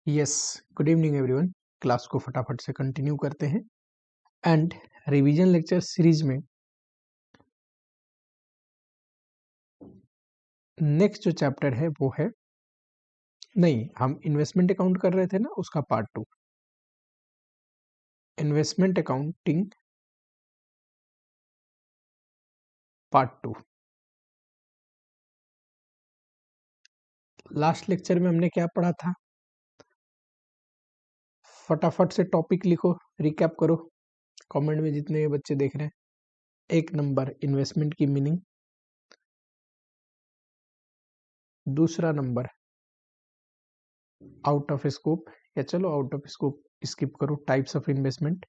Yes, good evening everyone. Class को फटाफट से कंटिन्यू करते हैं एंड रिवीजन लेक्चर सीरीज में नेक्स्ट जो चैप्टर है वो है, नहीं हम इन्वेस्टमेंट अकाउंट कर रहे थे ना, उसका part 2 investment accounting part 2। Last lecture में हमने क्या पढ़ा था? फटाफट से टॉपिक लिखो, रिकैप करो कमेंट में जितने बच्चे देख रहे हैं। 1 नंबर इन्वेस्टमेंट की मीनिंग, दूसरा नंबर आउट ऑफ स्कोप, या चलो आउट ऑफ स्कोप स्किप करो, टाइप्स ऑफ इन्वेस्टमेंट।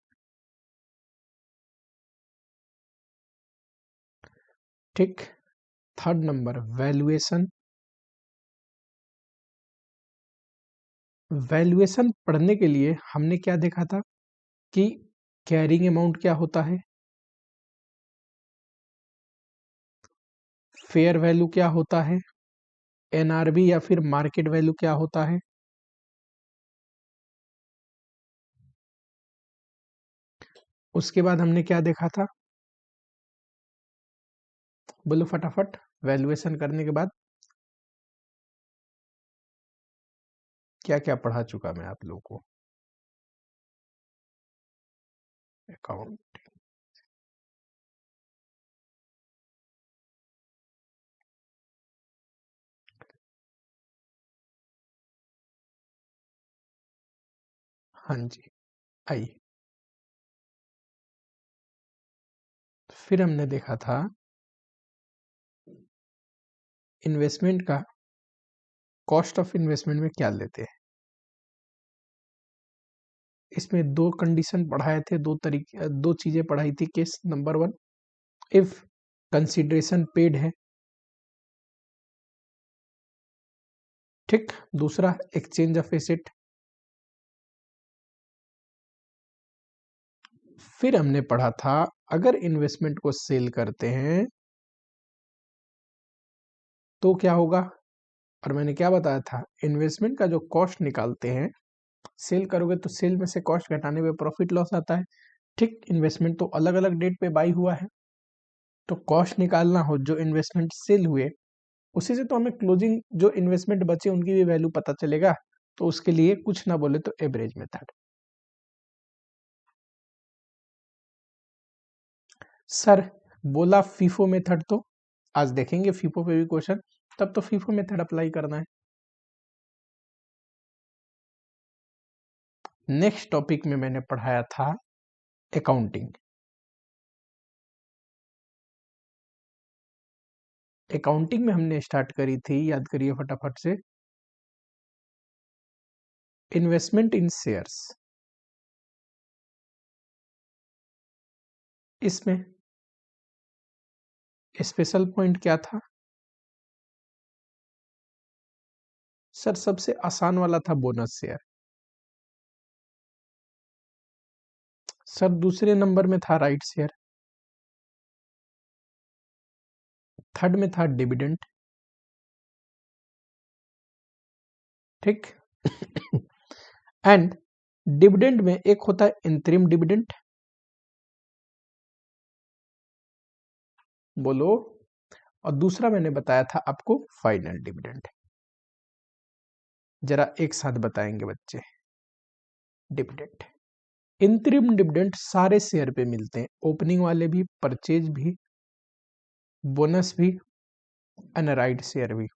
ठीक, थर्ड नंबर वैल्यूएशन। वैल्यूएशन पढ़ने के लिए हमने क्या देखा था कि कैरिंग अमाउंट क्या होता है, फेयर वैल्यू क्या होता है, एनआरवी या फिर मार्केट वैल्यू क्या होता है। उसके बाद हमने क्या देखा था, बोलो फटाफट। वैल्यूएशन करने के बाद क्या क्या पढ़ा चुका मैं आप लोगों को? अकाउंट, हाँ जी, आइए। फिर हमने देखा था इन्वेस्टमेंट का कॉस्ट ऑफ इन्वेस्टमेंट में क्या लेते हैं। इसमें दो कंडीशन पढ़ाए थे, दो तरीके, दो चीजें पढ़ाई थी। Case number 1, if consideration paid है, ठीक। दूसरा एक्सचेंज ऑफ एसेट। फिर हमने पढ़ा था अगर इन्वेस्टमेंट को सेल करते हैं तो क्या होगा, और मैंने क्या बताया था, इन्वेस्टमेंट का जो कॉस्ट निकालते हैं, सेल करोगे तो सेल में से कॉस्ट घटाने पे प्रॉफिट लॉस आता है, ठीक। इन्वेस्टमेंट तो अलग अलग डेट पे बाई हुआ है, तो कॉस्ट निकालना हो जो इन्वेस्टमेंट सेल हुए, उसी से तो हमें क्लोजिंग जो इन्वेस्टमेंट बचे उनकी भी वैल्यू पता चलेगा। तो उसके लिए कुछ ना बोले तो एवरेज मेथड। सर बोला फीफो मेथड, तो आज देखेंगे फीफो पे भी क्वेश्चन, तब तो फीफो मेथड अप्लाई करना है। नेक्स्ट टॉपिक में मैंने पढ़ाया था अकाउंटिंग। अकाउंटिंग में हमने स्टार्ट करी थी, याद करिए फटाफट से, इन्वेस्टमेंट इन शेयर्स। इसमें स्पेशल पॉइंट क्या था सर? सबसे आसान वाला था बोनस शेयर। सर दूसरे नंबर में था राइट शेयर। थर्ड में था डिविडेंड, ठीक। एंड डिविडेंड में एक होता है इंतरिम डिविडेंड, बोलो, और दूसरा मैंने बताया था आपको फाइनल डिविडेंड। जरा एक साथ बताएंगे बच्चे। डिविडेंड, इंतरिम डिविडेंड सारे शेयर पे मिलते हैं, ओपनिंग वाले भी, परचेज भी, बोनस भी, अनराइड शेयर भी,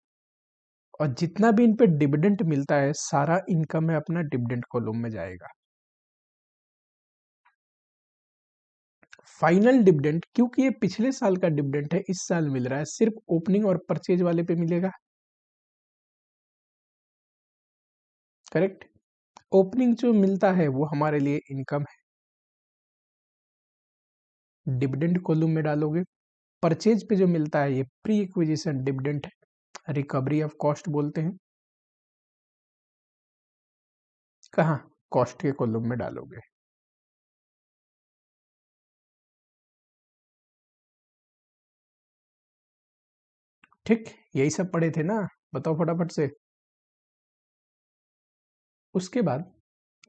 और जितना भी इन पे डिविडेंड मिलता है सारा इनकम है अपना डिविडेंड कॉलम में जाएगा। फाइनल डिविडेंड, क्योंकि ये पिछले साल का डिविडेंड है, इस साल मिल रहा है, सिर्फ ओपनिंग और परचेज वाले पे मिलेगा, करेक्ट। ओपनिंग जो मिलता है वो हमारे लिए इनकम है, डिविडेंड कॉलम में डालोगे। परचेज पे जो मिलता है ये प्री एक्विजिशन डिविडेंड है, रिकवरी ऑफ कॉस्ट बोलते हैं। कहाँ? कॉस्ट के कॉलम में डालोगे, ठीक। यही सब पढ़े थे ना, बताओ फटाफट से। उसके बाद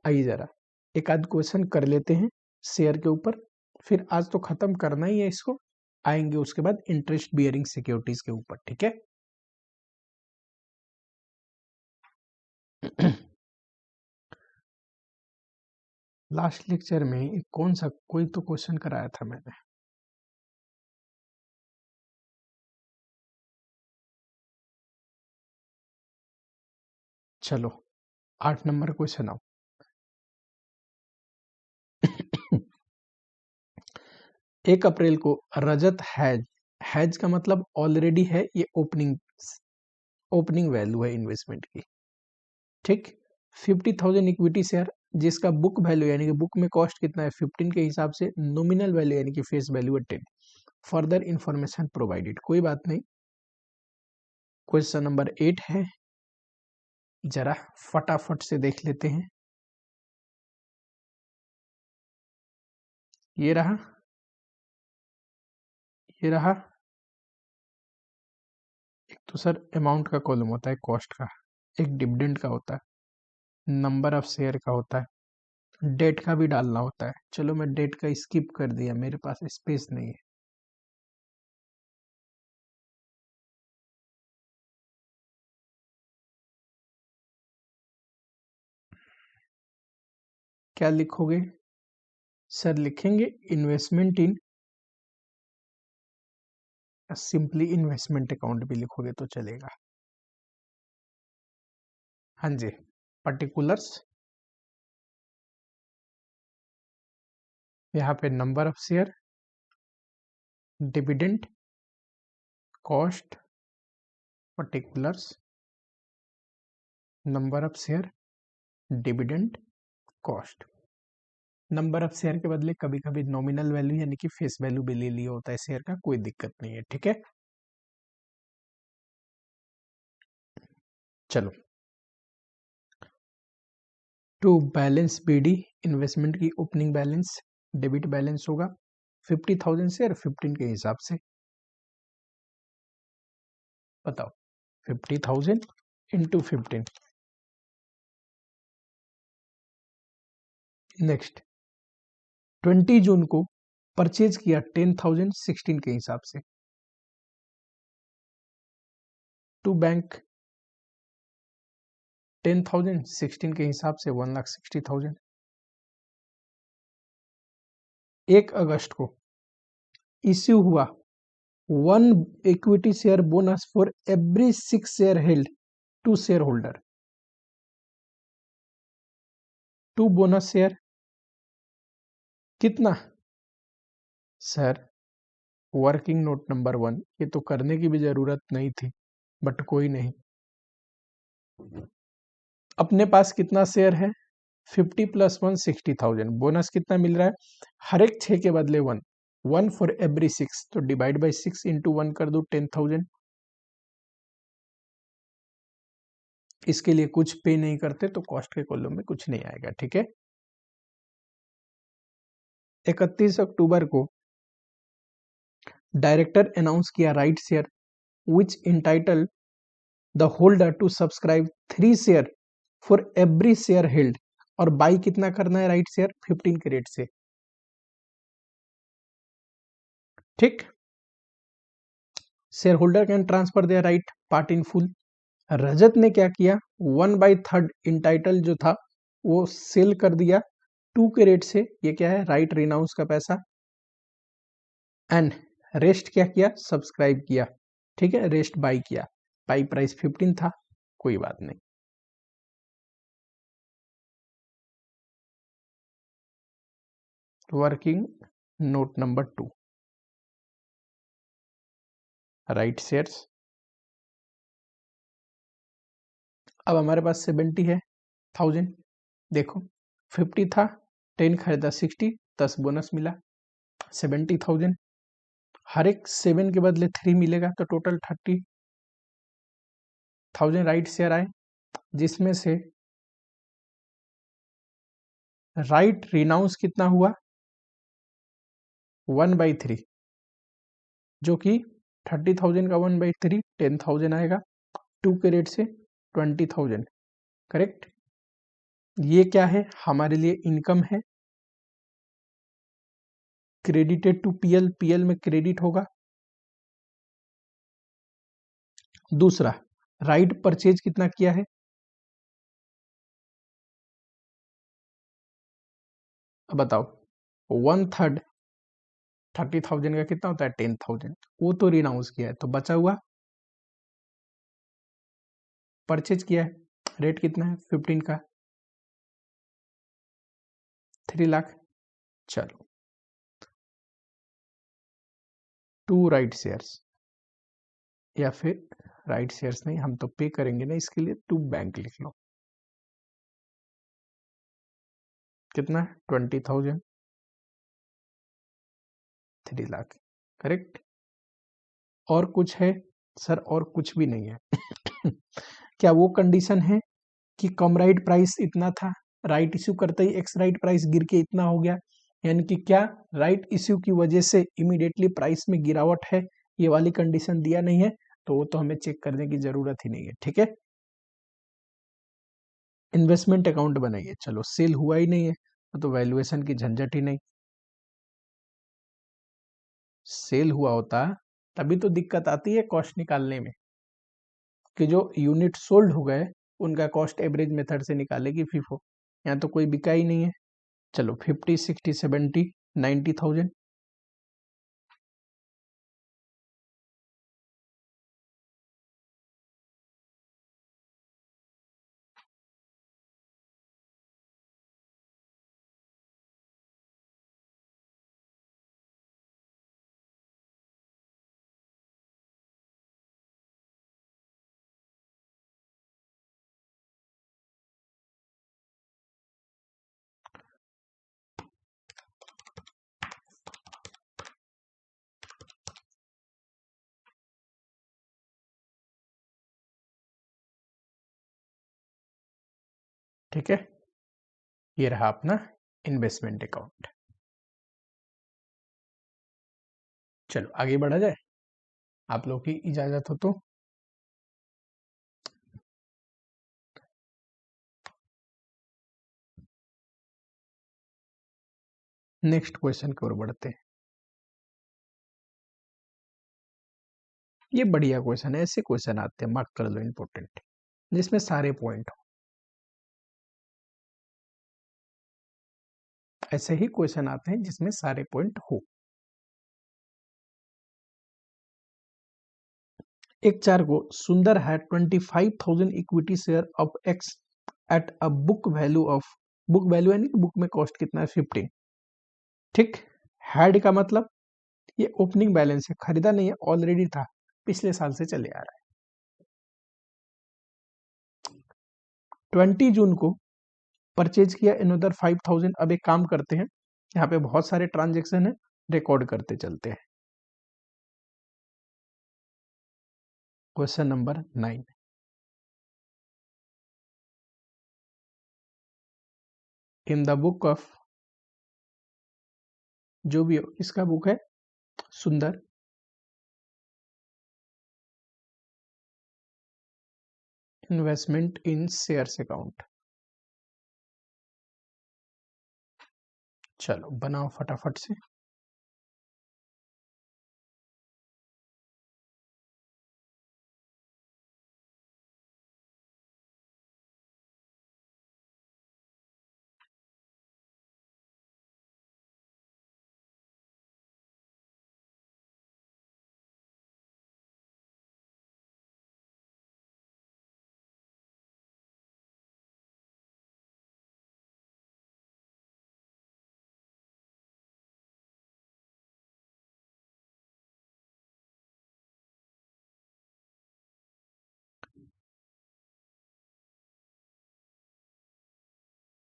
आइए जरा एक आध क्वेश्चन कर लेते हैं शेयर के ऊपर, फिर आज तो खत्म करना ही है इसको, आएंगे उसके बाद इंटरेस्ट बियरिंग सिक्योरिटीज के ऊपर, ठीक है। लास्ट लेक्चर में कौन सा कोई तो क्वेश्चन कराया था मैंने, चलो 8 नंबर क्वेश्चन आओ। 1 अप्रैल को रजत हैज का मतलब ऑलरेडी है, ये ओपनिंग वैल्यू है इन्वेस्टमेंट की, ठीक। 50,000 इक्विटी शेयर जिसका बुक वैल्यू यानी कि बुक में कॉस्ट कितना है 15 के हिसाब से, नॉमिनल वैल्यू यानी कि फेस वैल्यू है 10। फर्दर इंफॉर्मेशन प्रोवाइडेड, कोई बात नहीं। क्वेश्चन नंबर 8 है, जरा फटाफट से देख लेते हैं। ये रहा, ये रहा। एक तो सर अमाउंट का कॉलम होता है कॉस्ट का, एक डिविडेंड का होता है, नंबर ऑफ शेयर का होता है, डेट का भी डालना होता है। चलो मैं डेट का स्किप कर दिया, मेरे पास स्पेस नहीं है। क्या लिखोगे सर? लिखेंगे इन्वेस्टमेंट इन, सिंपली इन्वेस्टमेंट अकाउंट भी लिखोगे तो चलेगा। हाँ जी, पर्टिकुलर्स, यहाँ पे number of share, dividend, cost, particulars, number of share, dividend, cost. Number of share के बदले कभी कभी नॉमिनल वैल्यू यानी कि फेस वैल्यू भी ले लिया होता है शेयर का, कोई दिक्कत नहीं है, ठीक है। चलो, टू बैलेंस बीडी, इन्वेस्टमेंट की ओपनिंग बैलेंस, डेबिट बैलेंस होगा 50,000 शेयर 15 के हिसाब से। बताओ 50,000 इंटू 15। नेक्स्ट 20 जून को परचेज किया 10,000 16 के हिसाब से। टू बैंक 10,000 16 के हिसाब से 1,60,000। 1 अगस्त को इश्यू हुआ 1 equity share bonus for every 6 share held to shareholder. 2 bonus share कितना सर? वर्किंग नोट नंबर 1, ये तो करने की भी जरूरत नहीं थी, बट कोई नहीं। अपने पास कितना शेयर है? 50 प्लस 1 60,000। बोनस कितना मिल रहा है? हर एक 6 के बदले 1, 1 फॉर एवरी 6, तो डिवाइड बाई 6 इंटू 1 कर दो 10,000। इसके लिए कुछ पे नहीं करते तो कॉस्ट के कॉलम में कुछ नहीं आएगा, ठीक है। 31 अक्टूबर को डायरेक्टर अनाउंस किया right share which entitle the holder to subscribe 3 share for every share held, और बाई कितना करना है राइट शेयर 15 के रेट से, ठीक। Share holder can transfer their right part in full. Rajat ने क्या किया 1/3 इंटाइटल जो था वो सेल कर दिया 2 के रेट से, ये क्या है राइट रिनाउंस का पैसा, एंड रेस्ट क्या किया सब्सक्राइब किया, ठीक है, रेस्ट बाई किया। बाई प्राइस 15 था, कोई बात नहीं। Working note number 2, right shares. अब हमारे पास 70 है 1000, देखो 50 था, 10 खरीदा 60, 10 बोनस मिला 70,000। हर एक 7 के बदले 3 मिलेगा तो टोटल 30,000 राइट शेयर आए, जिसमें से राइट रिनाउंस कितना हुआ 1/3, जो कि 30,000 का 1/3 10,000 आएगा, 2 के रेट से 20,000, करेक्ट। ये क्या है, हमारे लिए इनकम है, क्रेडिटेड टू पीएल, पीएल में क्रेडिट होगा। दूसरा, राइट परचेज कितना किया है, अब बताओ, 1/3 30,000 का कितना होता है, 10,000, वो तो रिनाउंस किया है, तो बचा हुआ परचेज किया है, रेट कितना है 15 का, 3 लाख। चलो, 2 राइट शेयर्स, या फिर राइट शेयर्स नहीं, हम तो पे करेंगे ना इसके लिए, 2 बैंक लिख लो, कितना है 20,000, 3 लाख, करेक्ट। और कुछ है सर, और कुछ भी नहीं है। क्या वो कंडीशन है कि कम राइट प्राइस इतना था, राइट इश्यू करते ही एक्स राइट प्राइस गिर के इतना हो गया, यानी कि क्या राइट इश्यू की वजह से इमीडिएटली प्राइस में गिरावट है, ये वाली कंडीशन दिया नहीं है, तो वो तो हमें चेक करने की जरूरत ही नहीं है, ठीक है। इन्वेस्टमेंट अकाउंट बनाइए, चलो सेल हुआ ही नहीं है तो वैल्यूएशन की झंझट ही नहीं, सेल हुआ होता तभी तो दिक्कत आती है कॉस्ट निकालने में, कि जो यूनिट सोल्ड हो गए उनका कॉस्ट एवरेज मेथड से निकालेगी फीफो, यहाँ तो कोई बिका ही नहीं है। चलो 50 60 70 90,000, ठीक है, ये रहा अपना इन्वेस्टमेंट अकाउंट। चलो आगे बढ़ा जाए, आप लोग की इजाजत हो तो। नेक्स्ट क्वेश्चन की ओर बढ़ते हैं। ये बढ़िया क्वेश्चन है, ऐसे क्वेश्चन आते हैं, मार्क कर लो इंपॉर्टेंट, जिसमें सारे पॉइंट हो, ऐसे ही क्वेश्चन आते हैं जिसमें सारे पॉइंट हो। एक चार को सुंदर है 25,000 equity share of x at a book value of, book value यानी कि बुक में कॉस्ट कितना है 15, ठीक। हैड का मतलब ये ओपनिंग बैलेंस है, खरीदा नहीं है, ऑलरेडी था, पिछले साल से चले आ रहा है। 20 जून को परचेज किया इनअदर 5,000। अब एक काम करते हैं, यहाँ पे बहुत सारे ट्रांजेक्शन है, रिकॉर्ड करते चलते हैं। Question number 9, in the book of, जो भी हो इसका बुक है सुंदर, इन्वेस्टमेंट इन शेयर्स अकाउंट, चलो बनाओ फटाफट से।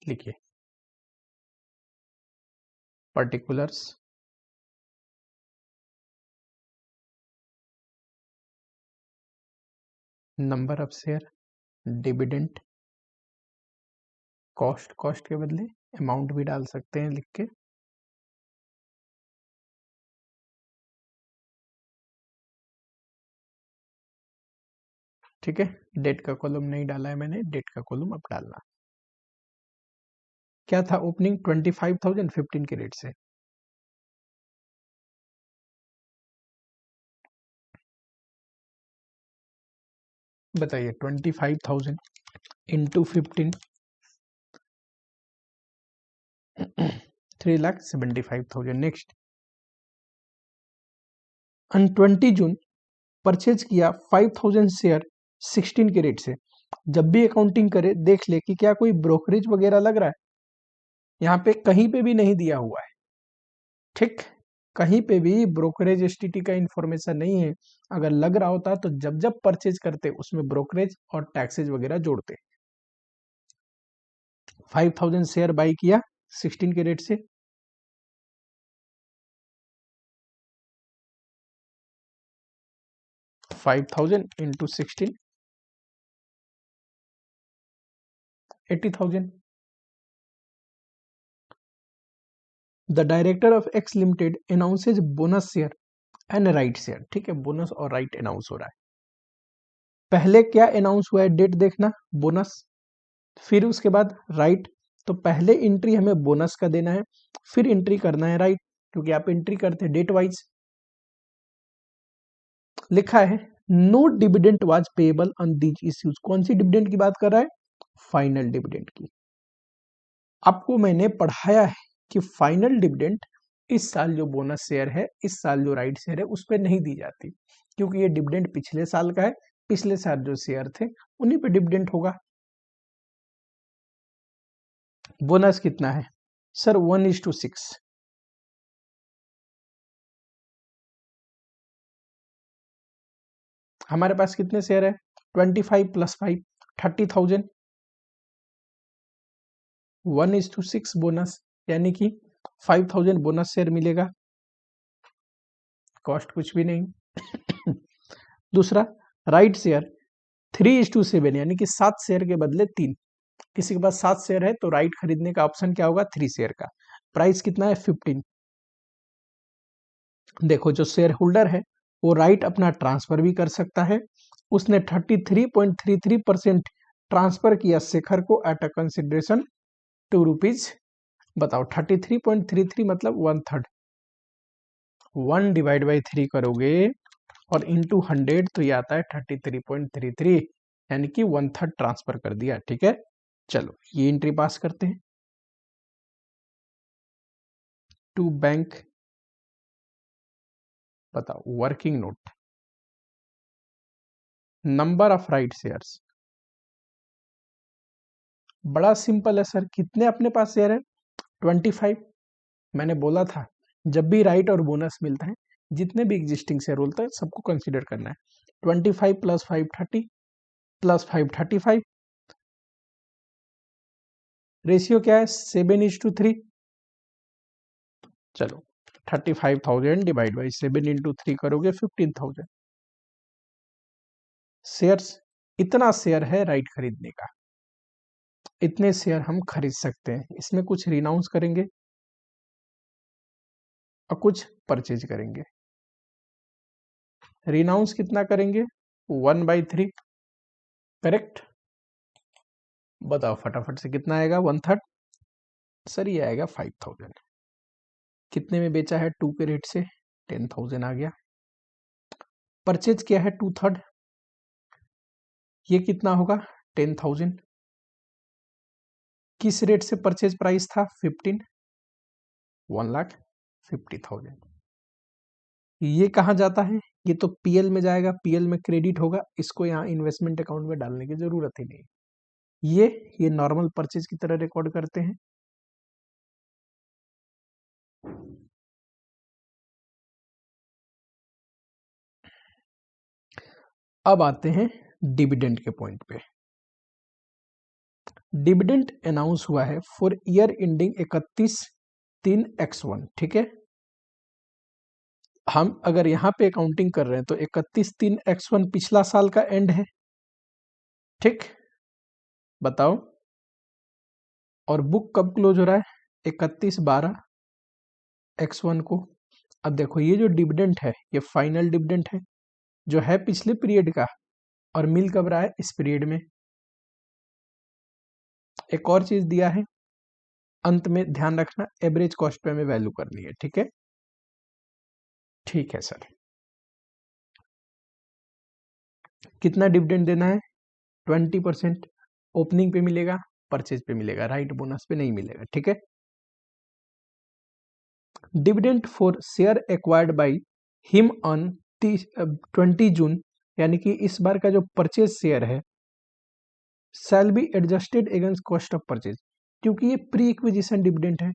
लिखिए, particulars, number of share, dividend, cost, cost के बदले अमाउंट भी डाल सकते हैं लिख के, ठीक है। डेट का कॉलम नहीं डाला है मैंने, डेट का कॉलम अब डालना। क्या था ओपनिंग 25,000 15 के रेट से। बताइए 25,000 into 15 3,75,000। Next, on 20 June purchase किया 5,000 शेयर 16 के रेट से। जब भी अकाउंटिंग करे देख ले कि क्या कोई ब्रोकरेज वगैरह लग रहा है। यहाँ पे कहीं पे भी नहीं दिया हुआ है, ठीक, कहीं पे भी ब्रोकरेज एसटीटी का इंफॉर्मेशन नहीं है। अगर लग रहा होता तो जब जब परचेज करते उसमें ब्रोकरेज और टैक्सेज वगैरह जोड़ते। 5,000 शेयर बाई किया 16 के रेट से, 5,000 into 16 80,000। The director of x limited announces bonus share and right share. ठीक है, बोनस और राइट अनाउंस हो रहा है। पहले क्या अनाउंस हुआ है, डेट देखना, बोनस, फिर उसके बाद राइट। तो पहले एंट्री हमें बोनस का देना है, फिर एंट्री करना है राइट, क्योंकि आप एंट्री करते हैं डेट वाइज। लिखा है no dividend was payable on these issues. कौन सी डिविडेंड की बात कर रहा है, फाइनल डिविडेंड की। आपको मैंने पढ़ाया है कि फाइनल डिविडेंड इस साल जो बोनस शेयर है, इस साल जो राइट शेयर है, उस पर नहीं दी जाती, क्योंकि ये डिविडेंड पिछले साल का है। पिछले साल जो शेयर थे उन्हीं पे डिविडेंड होगा। बोनस कितना है सर, 1:6। हमारे पास कितने शेयर है, 25 + 5 30,000, 1:6 बोनस, यानी कि 5,000 बोनस शेयर मिलेगा, कॉस्ट कुछ भी नहीं। दूसरा राइट शेयर 3:7, यानी कि 7 शेयर के बदले 3। किसी के पास 7 शेयर है तो राइट खरीदने का ऑप्शन क्या होगा, 3 शेयर का। प्राइस कितना है, 15। देखो जो शेयर होल्डर है वो राइट अपना ट्रांसफर भी कर सकता है। उसने 33.33% ट्रांसफर किया शेखर को एट अ कंसिडरेशन ₹2। बताओ 33.33 मतलब 1/3। 1/3 करोगे और इंटू 100 तो ये आता है 33.33, यानी कि 1/3 ट्रांसफर कर दिया। ठीक है, चलो ये एंट्री पास करते हैं। टू बैंक, बताओ working note, number of right shares. बड़ा सिंपल है सर, कितने अपने पास शेयर है, 25। मैंने बोला था जब भी राइट और बोनस मिलता है, जितने भी एग्जिस्टिंग शेयर होता है सबको कंसीडर करना है। 25 + 5 30 + 5 35। रेशियो क्या है, 7:3। चलो 35,000 डिवाइड बाई 7 × 3 करोगे 15,000 शेयर्स। इतना शेयर है राइट खरीदने का, इतने शेयर हम खरीद सकते हैं। इसमें कुछ रिनाउंस करेंगे और कुछ परचेज करेंगे। रिनाउंस कितना करेंगे, 1/3, करेक्ट। बताओ फटाफट से कितना आएगा, 1/3। सर ये आएगा 5,000। कितने में बेचा है, 2 के रेट से, 10,000 आ गया। परचेज किया है 2/3, ये कितना होगा, 10,000। किस रेट से परचेज प्राइस था, 15, 1,50,000। ये कहाँ जाता है, ये तो पीएल में जाएगा, पीएल में क्रेडिट होगा, इसको यहाँ इन्वेस्टमेंट अकाउंट में डालने की जरूरत ही नहीं। ये नॉर्मल परचेज की तरह रिकॉर्ड करते हैं। अब आते हैं डिविडेंड के पॉइंट पे। डिविडेंड अनाउंस हुआ है फॉर ईयर एंडिंग 31/3/X1। ठीक है, हम अगर यहाँ पे अकाउंटिंग कर रहे हैं तो 31/3/X1 पिछला साल का एंड है। ठीक, बताओ, और बुक कब क्लोज हो रहा है, 31/12/X1 को। अब देखो ये जो डिविडेंड है ये फाइनल डिविडेंड है जो है पिछले पीरियड का, और मिल कब रहा है, इस पीरियड में। एक और चीज दिया है, अंत में ध्यान रखना एवरेज कॉस्ट पे हमें वैल्यू करनी है, ठीक है। ठीक है सर, कितना डिविडेंड देना है? 20%। ओपनिंग पे मिलेगा, परचेज पे मिलेगा, राइट बोनस पे नहीं मिलेगा, ठीक है। Dividend for share acquired by him on 20 जून, यानी कि इस बार का जो परचेज शेयर है shall be adjusted against cost of purchase, क्योंकि ये प्री एक्विजिशन डिविडेंड है,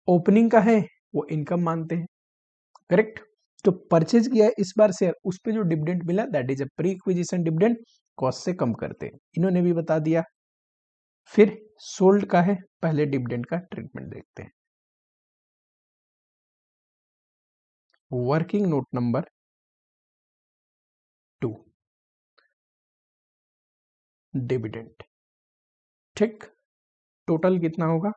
ओपनिंग का है वो इनकम मानते हैं, करेक्ट। तो परचेज किया है इस बार शेयर, उस पे जो डिविडेंड मिला that is a pre acquisition dividend, cost से कम करते हैं, इन्होंने भी बता दिया। फिर सोल्ड का है, पहले डिविडेंड का ट्रीटमेंट देखते हैं। वर्किंग नोट नंबर 2, डिविडेंड, ठीक। टोटल कितना होगा?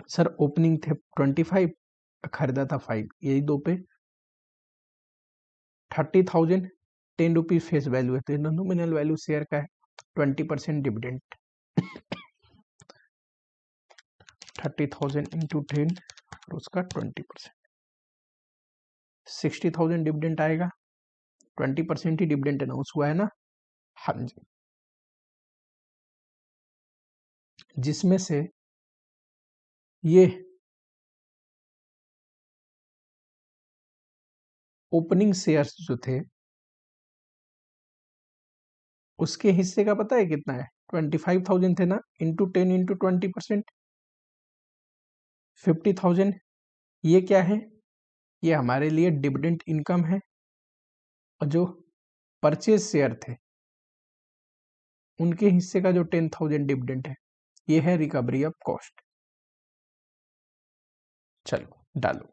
सर ओपनिंग थे 25, खरीदा था 5, यही दो पे 30,000, 10 रुपीज फेस वैल्यू है, तो नॉमिनल वैल्यू शेयर का है 20% डिविडेंड। 30,000 इंटू 10 और उसका 20%, 60,000 डिविडेंड आएगा। 20% ही डिविडेंड अनाउंस हुआ है ना, हाँ जी, जिसमें से ये ओपनिंग शेयर्स जो थे उसके हिस्से का पता है कितना है? 25,000 थे ना, इंटू 10 इंटू 20%, 50,000। ये क्या है? ये हमारे लिए डिविडेंड इनकम है, और जो परचेज शेयर थे उनके हिस्से का जो 10,000 डिविडेंड है ये है रिकवरी ऑफ कॉस्ट। चलो डालो,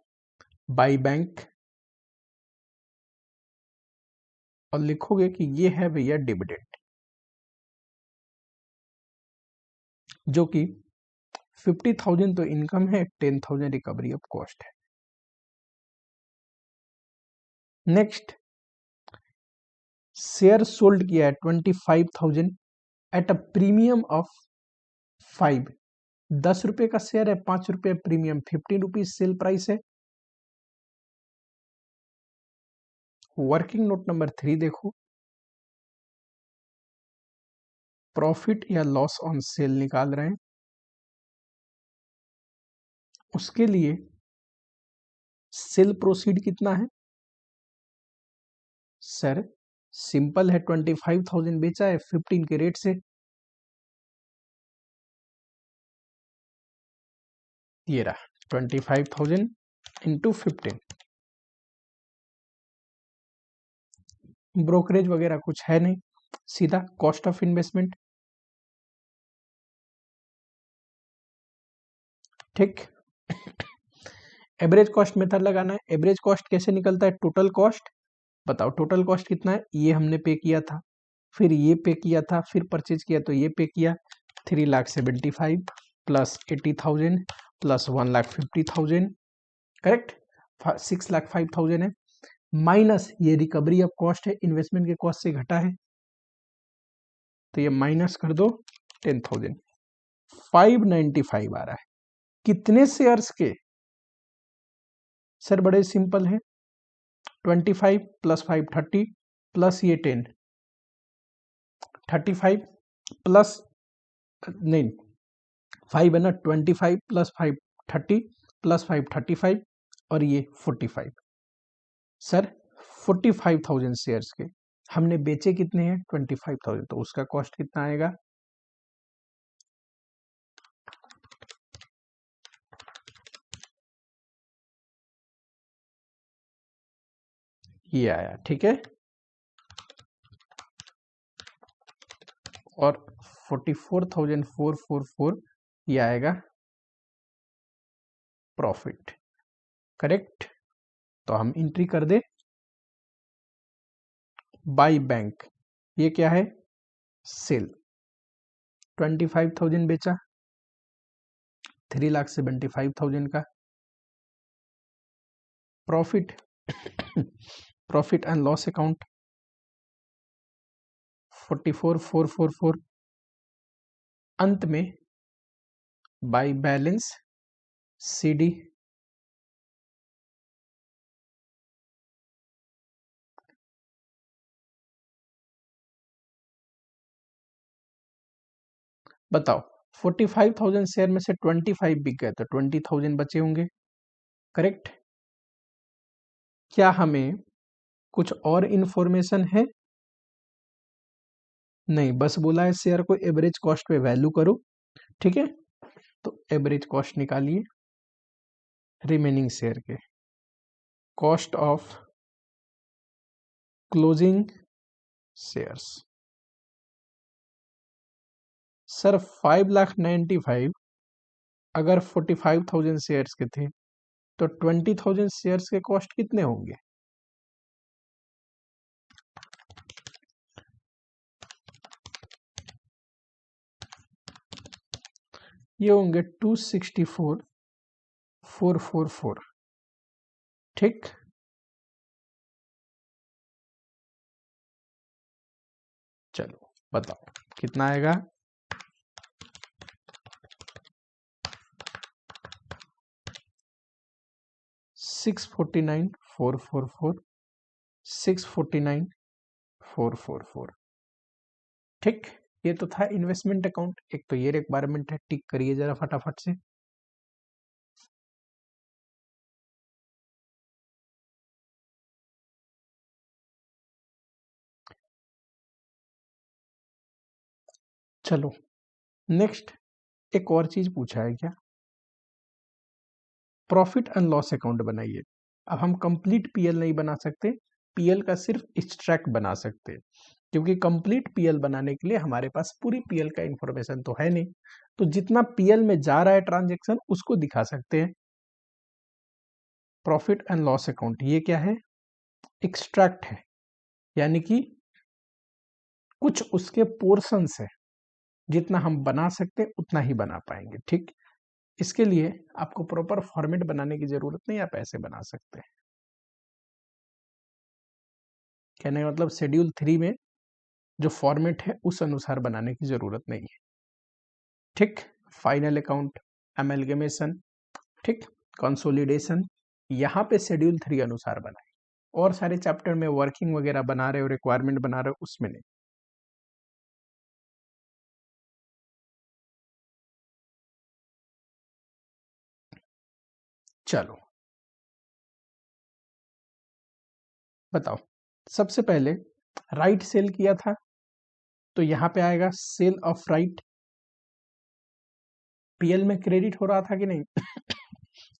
बाई बैंक, और लिखोगे कि ये है भैया डिविडेंड, जो कि 50,000 तो इनकम है, 10,000 रिकवरी ऑफ कॉस्ट है। नेक्स्ट, शेयर सोल्ड किया है 25,000 एट अ प्रीमियम ऑफ 5, 10 रुपए का शेयर है, 5 रुपए प्रीमियम, 15 रुपीज सेल प्राइस है। वर्किंग नोट नंबर 3 देखो, प्रॉफिट या लॉस ऑन सेल निकाल रहे हैं, उसके लिए सेल प्रोसीड कितना है? सर सिंपल है, 25,000 बेचा है 15 के रेट से, ये रहा 25,000 इंटू 15, ब्रोकरेज वगैरह कुछ है नहीं, सीधा कॉस्ट ऑफ इन्वेस्टमेंट, ठीक। एवरेज कॉस्ट मेथड लगाना है। एवरेज कॉस्ट कैसे निकलता है? टोटल कॉस्ट, बताओ टोटल कॉस्ट कितना है? ये हमने पे किया था, फिर ये पे किया था, फिर परचेज किया तो ये पे किया, 3,75,000 प्लस 80,000 प्लस 1,50,000, करेक्ट, 6,05,000 है, माइनस ये रिकवरी ऑफ कॉस्ट है, इन्वेस्टमेंट के कॉस्ट से घटा है, तो ये माइनस कर दो 10,000, 595 आ रहा है। कितने शेयर्स के? सर बड़े सिंपल है, 25 प्लस 5 30 प्लस ये 10, 35 प्लस, नहीं 5 है ना, 25 प्लस 5 30 प्लस 5 35 और ये 45। सर 45,000 शेयर्स के हमने बेचे कितने हैं? 25,000, तो उसका कॉस्ट कितना आएगा? ये आया, ठीक है, और 44,444 ये आएगा प्रॉफिट, करेक्ट। तो हम एंट्री कर दे, बाई बैंक, ये क्या है? सेल, 25,000 बेचा, 3,75,000 का profit, profit and loss account 44,444 अंत में बाई बैलेंस CD बताओ 45,000 शेयर में से 25 बिक गए तो 20,000 बचे होंगे, करेक्ट। क्या हमें कुछ और इंफॉर्मेशन है? नहीं, बस बोला है शेयर को एवरेज कॉस्ट पे वैल्यू करो, ठीक है। तो एवरेज कॉस्ट निकालिए रिमेनिंग शेयर के, cost of closing shares. Sir 5,95,000 अगर 45,000 शेयर्स के थे तो 20,000 शेयर्स के कॉस्ट कितने होंगे? ये होंगे 264,444, ठीक। चलो बताओ कितना आएगा? 649,444, 649,444, ठीक। ये तो था इन्वेस्टमेंट अकाउंट। एक तो ये रिक्वायरमेंट है, टिक करिए जरा फटाफट से। चलो नेक्स्ट एक और चीज पूछा है क्या, प्रॉफिट एंड लॉस अकाउंट बनाइए। अब हम कंप्लीट पीएल नहीं बना सकते, पीएल का सिर्फ एक्सट्रैक्ट बना सकते हैं, क्योंकि कंप्लीट पीएल बनाने के लिए हमारे पास पूरी पीएल का इंफॉर्मेशन तो है नहीं। तो जितना पीएल में जा रहा है ट्रांजैक्शन उसको दिखा सकते हैं। प्रॉफिट एंड लॉस अकाउंट ये क्या है? एक्सट्रैक्ट है, यानी कि कुछ उसके पोर्शंस है, जितना हम बना सकते हैं उतना ही बना पाएंगे, ठीक। इसके लिए आपको प्रॉपर फॉर्मेट बनाने की जरूरत नहीं, आप ऐसे बना सकते हैं। कहने का मतलब शेड्यूल 3 में जो फॉर्मेट है उस अनुसार बनाने की जरूरत नहीं है, ठीक। फाइनल अकाउंट, एमलगमेशन, ठीक, कंसोलिडेशन, यहाँ पे शेड्यूल 3 अनुसार बनाए। और सारे चैप्टर में वर्किंग वगैरह बना रहे हो, रिक्वायरमेंट बना रहे हो, उसमें नहीं। चलो बताओ, सबसे पहले राइट सेल किया था तो यहाँ पे आएगा सेल ऑफ राइट, पीएल में क्रेडिट हो रहा था कि नहीं?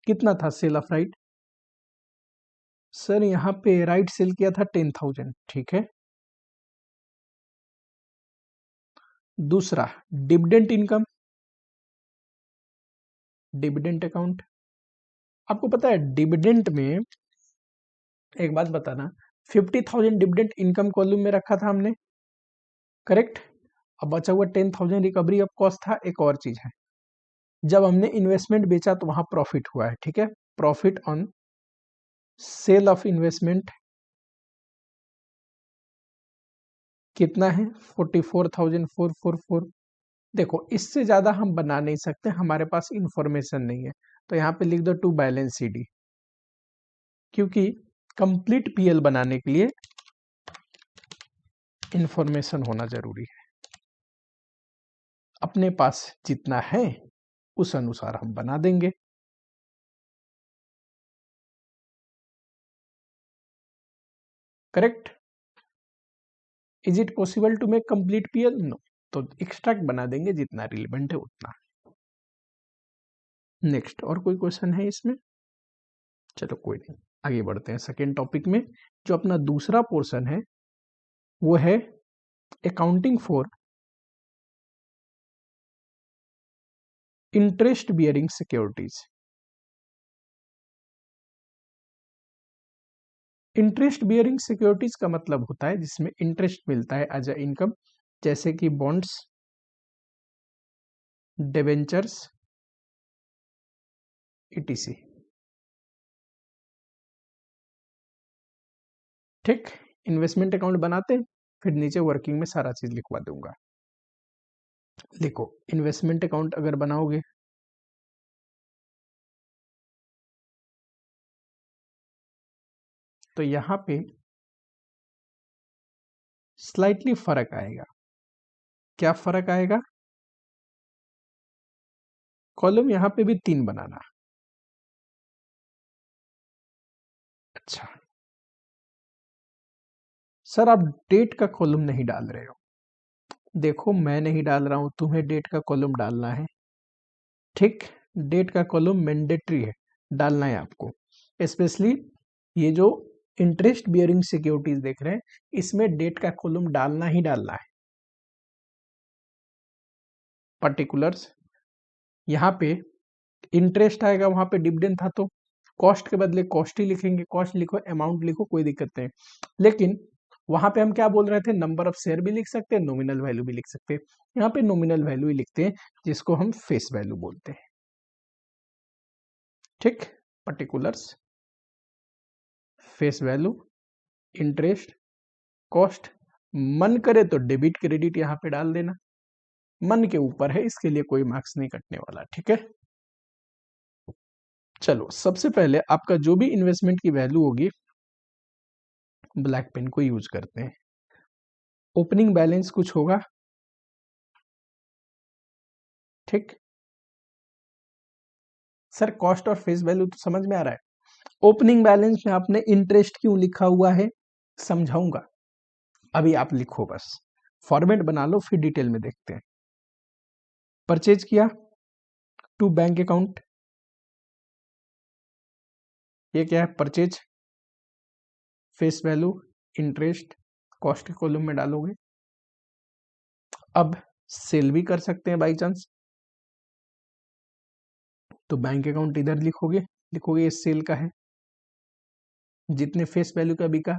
कितना था सेल ऑफ राइट? सर यहाँ पे राइट सेल किया था 10,000, ठीक है। दूसरा डिविडेंड इनकम, डिविडेंड अकाउंट। आपको पता है डिविडेंड में, एक बात बताना, 50,000 डिविडेंड इनकम कॉलम में रखा था हमने, करेक्ट। अब बचा हुआ 10,000 रिकवरी ऑफ कॉस्ट था। एक और चीज है, जब हमने इन्वेस्टमेंट बेचा तो वहां प्रॉफिट हुआ है, ठीक है। Profit on sale of investment कितना है? 44,444। देखो इससे ज्यादा हम बना नहीं सकते, हमारे पास इंफॉर्मेशन नहीं है, तो यहाँ पे लिख दो टू बैलेंस CD, क्योंकि कंप्लीट पीएल बनाने के लिए इंफॉर्मेशन होना जरूरी है। अपने पास जितना है उस अनुसार हम बना देंगे, correct. Is it possible to make complete PL? No, तो एक्सट्रैक्ट बना देंगे जितना रिलेवेंट है उतना। नेक्स्ट और कोई क्वेश्चन है इसमें? चलो कोई नहीं, आगे बढ़ते हैं सेकेंड टॉपिक में। जो अपना दूसरा पोर्शन है वो है accounting for interest bearing securities. Interest bearing securities का मतलब होता है जिसमें इंटरेस्ट मिलता है एज अ इनकम, जैसे कि बॉन्ड्स, डिबेंचर्स, ETC, ठीक। इन्वेस्टमेंट अकाउंट बनाते हैं फिर नीचे वर्किंग में सारा चीज लिखवा दूंगा। लिखो, इन्वेस्टमेंट अकाउंट अगर बनाओगे तो यहाँ पे स्लाइटली फर्क आएगा। क्या फर्क आएगा? कॉलम यहाँ पे भी 3 बनाना। अच्छा सर, आप डेट का कॉलम नहीं डाल रहे हो। देखो, मैं नहीं डाल रहा हूं, तुम्हें डेट का कॉलम डालना है। ठीक, डेट का कॉलम मैंडेटरी है, डालना है आपको। स्पेशली ये जो इंटरेस्ट बियरिंग सिक्योरिटीज देख रहे हैं, इसमें डेट का कॉलम डालना ही डालना है। पर्टिकुलर्स, यहाँ पे इंटरेस्ट आएगा, वहां पे डिविडेंड था तो कॉस्ट के बदले कॉस्ट ही लिखेंगे। कॉस्ट लिखो, अमाउंट लिखो, कोई दिक्कत नहीं। लेकिन वहां पे हम क्या बोल रहे थे, नंबर ऑफ शेयर भी लिख सकते हैं, नॉमिनल वैल्यू भी लिख सकते हैं। यहाँ पे नॉमिनल वैल्यू ही लिखते हैं, जिसको हम फेस वैल्यू बोलते हैं। ठीक, particulars, face value, interest, cost. मन करे तो डेबिट क्रेडिट यहाँ पे डाल देना, मन के ऊपर है, इसके लिए कोई मार्क्स नहीं कटने वाला। ठीक है, चलो सबसे पहले आपका जो भी इन्वेस्टमेंट की वैल्यू होगी, ब्लैक पेन को यूज करते हैं। ओपनिंग बैलेंस कुछ होगा, ठीक। सर कॉस्ट और फेस वैल्यू तो समझ में आ रहा है। ओपनिंग बैलेंस में आपने इंटरेस्ट क्यों लिखा हुआ है समझाऊंगा, अभी आप लिखो बस, फॉर्मेट बना लो, फिर डिटेल में देखते हैं। परचेज किया टू बैंक अकाउंट, ये क्या है, purchase. Face value, interest, cost के कॉलम में डालोगे। अब सेल भी कर सकते हैं बाई चांस, तो बैंक अकाउंट इधर लिखोगे, लिखोगे ये सेल का है, जितने फेस वैल्यू का बिका।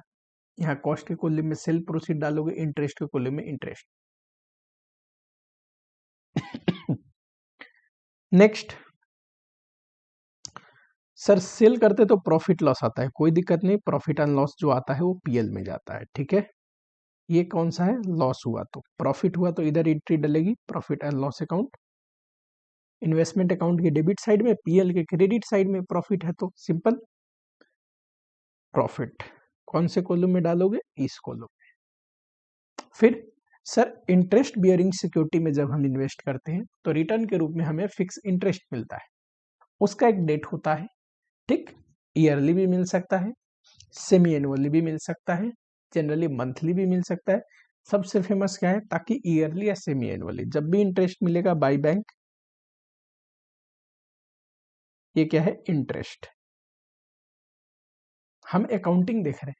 यहाँ कॉस्ट के कॉलम में सेल प्रोसीड डालोगे, इंटरेस्ट के कॉलम में इंटरेस्ट। नेक्स्ट, सर सेल करते तो प्रॉफिट लॉस आता है, कोई दिक्कत नहीं, प्रॉफिट एंड लॉस जो आता है वो पीएल में जाता है। ठीक है, ये कौन सा है, लॉस हुआ तो, प्रॉफिट हुआ तो इधर एंट्री डलेगी, profit and loss account. Investment account के डेबिट साइड में, पीएल के क्रेडिट साइड में प्रॉफिट है तो सिंपल प्रॉफिट कौन से कॉलम में डालोगे, इस कॉलम में। फिर सर इंटरेस्ट बियरिंग सिक्योरिटी में जब हम इन्वेस्ट करते हैं तो रिटर्न के रूप में हमें फिक्स इंटरेस्ट मिलता है, उसका एक डेट होता है। ठीक, ईयरली भी मिल सकता है, सेमी एनुअली भी मिल सकता है, जनरली मंथली भी मिल सकता है। सबसे फेमस क्या है, ताकि ईयरली या सेमी एनुअली जब भी इंटरेस्ट मिलेगा बाय बैंक, ये क्या है, इंटरेस्ट। हम अकाउंटिंग देख रहे हैं,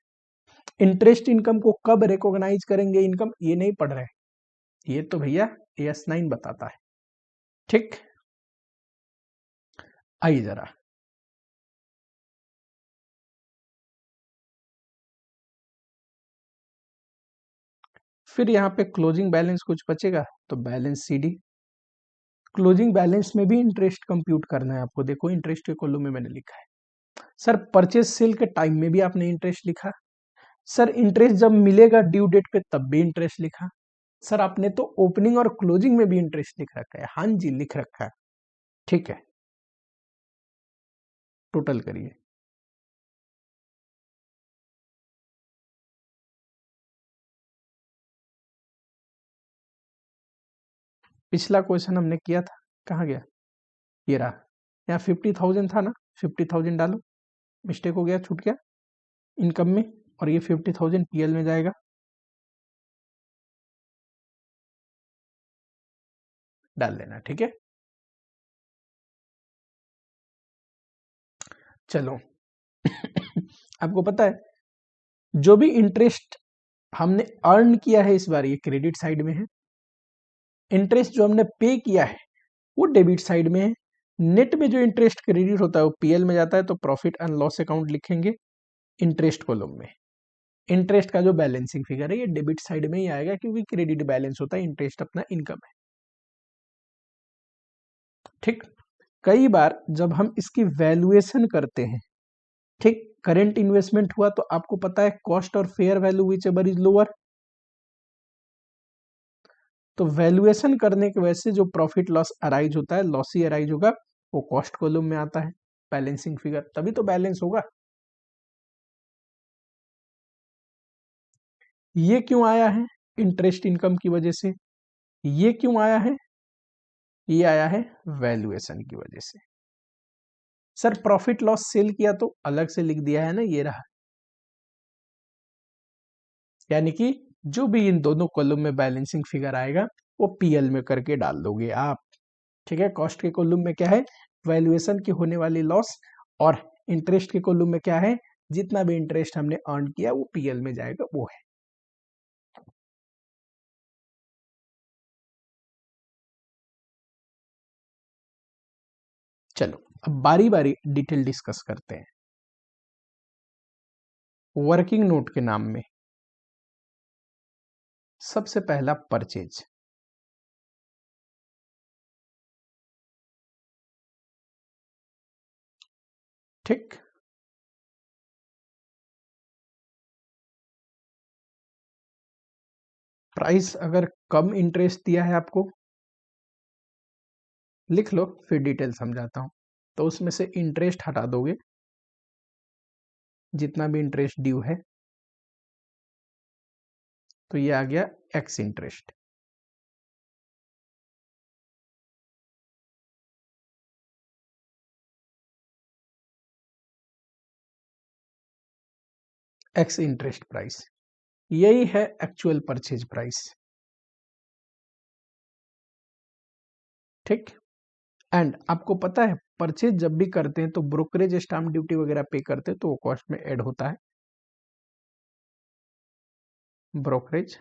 इंटरेस्ट इनकम को कब रिकॉग्नाइज करेंगे इनकम, ये नहीं पढ़ रहे, ये तो भैया AS9 बताता है। ठीक, आइए जरा, फिर यहाँ पे क्लोजिंग बैलेंस कुछ बचेगा तो बैलेंस CD। क्लोजिंग बैलेंस में भी इंटरेस्ट कंप्यूट करना है आपको, देखो इंटरेस्ट के कॉलम में मैंने लिखा है। सर परचेज सेल के टाइम में भी आपने इंटरेस्ट लिखा, सर इंटरेस्ट जब मिलेगा ड्यू डेट पे तब भी इंटरेस्ट लिखा। सर आपने तो ओपनिंग और क्लोजिंग में भी इंटरेस्ट लिख रखा है, हाँ जी लिख रखा है। ठीक है, टोटल करिए। पिछला क्वेश्चन हमने किया था, कहाँ गया, ये रहा। यहाँ 50,000 था ना, 50,000 डालो, मिस्टेक हो गया, छूट गया इनकम में, और ये 50,000 PL में जाएगा, डाल देना। ठीक है, चलो आपको पता है जो भी इंटरेस्ट हमने अर्न किया है इस बार, ये क्रेडिट साइड में है। इंटरेस्ट जो हमने पे किया है वो डेबिट साइड में है। नेट में जो इंटरेस्ट क्रेडिट होता है वो PL में जाता है, तो प्रॉफिट एंड लॉस अकाउंट लिखेंगे इंटरेस्ट कॉलम में। इंटरेस्ट का जो बैलेंसिंग फिगर है ये डेबिट साइड में ही आएगा, क्योंकि क्रेडिट बैलेंस होता है, इंटरेस्ट अपना इनकम है। ठीक, कई बार जब हम इसकी वैल्यूएशन करते हैं, ठीक, करेंट इन्वेस्टमेंट हुआ तो आपको पता है कॉस्ट और fair value whichever is lower, तो वैल्यूएशन करने की वजह से जो प्रॉफिट लॉस अराइज होता है, लॉस ही अराइज होगा, वो कॉस्ट कॉलम में आता है, बैलेंसिंग फिगर, तभी तो बैलेंस होगा। ये क्यों आया है? इंटरेस्ट इनकम की वजह से। ये क्यों आया है? ये आया है वैल्यूएशन की वजह से। सर प्रॉफिट लॉस सेल किया तो अलग से लिख दिया है ना, ये रहा। यानी कि जो भी इन दोनों कॉलम में बैलेंसिंग फिगर आएगा वो पीएल में करके डाल दोगे आप। ठीक है, कॉस्ट के कॉलम में क्या है? वैल्यूएशन की होने वाली लॉस, और इंटरेस्ट के कॉलम में क्या है? जितना भी इंटरेस्ट हमने अर्न किया वो पीएल में जाएगा, वो है। चलो अब बारी बारी डिटेल डिस्कस करते हैं। वर्किंग नोट के नाम में सबसे पहला परचेज। ठीक, प्राइस अगर कम इंटरेस्ट दिया है आपको, लिख लो, फिर डिटेल समझाता हूं। तो उसमें से इंटरेस्ट हटा दोगे, जितना भी इंटरेस्ट ड्यू है, तो ये आ गया x interest. X interest price, यही है एक्चुअल परचेज प्राइस। ठीक, एंड आपको पता है परचेज जब भी करते हैं तो ब्रोकरेज, स्टाम्प ड्यूटी वगैरह पे करते हैं तो वो कॉस्ट में ऐड होता है। Brokerage,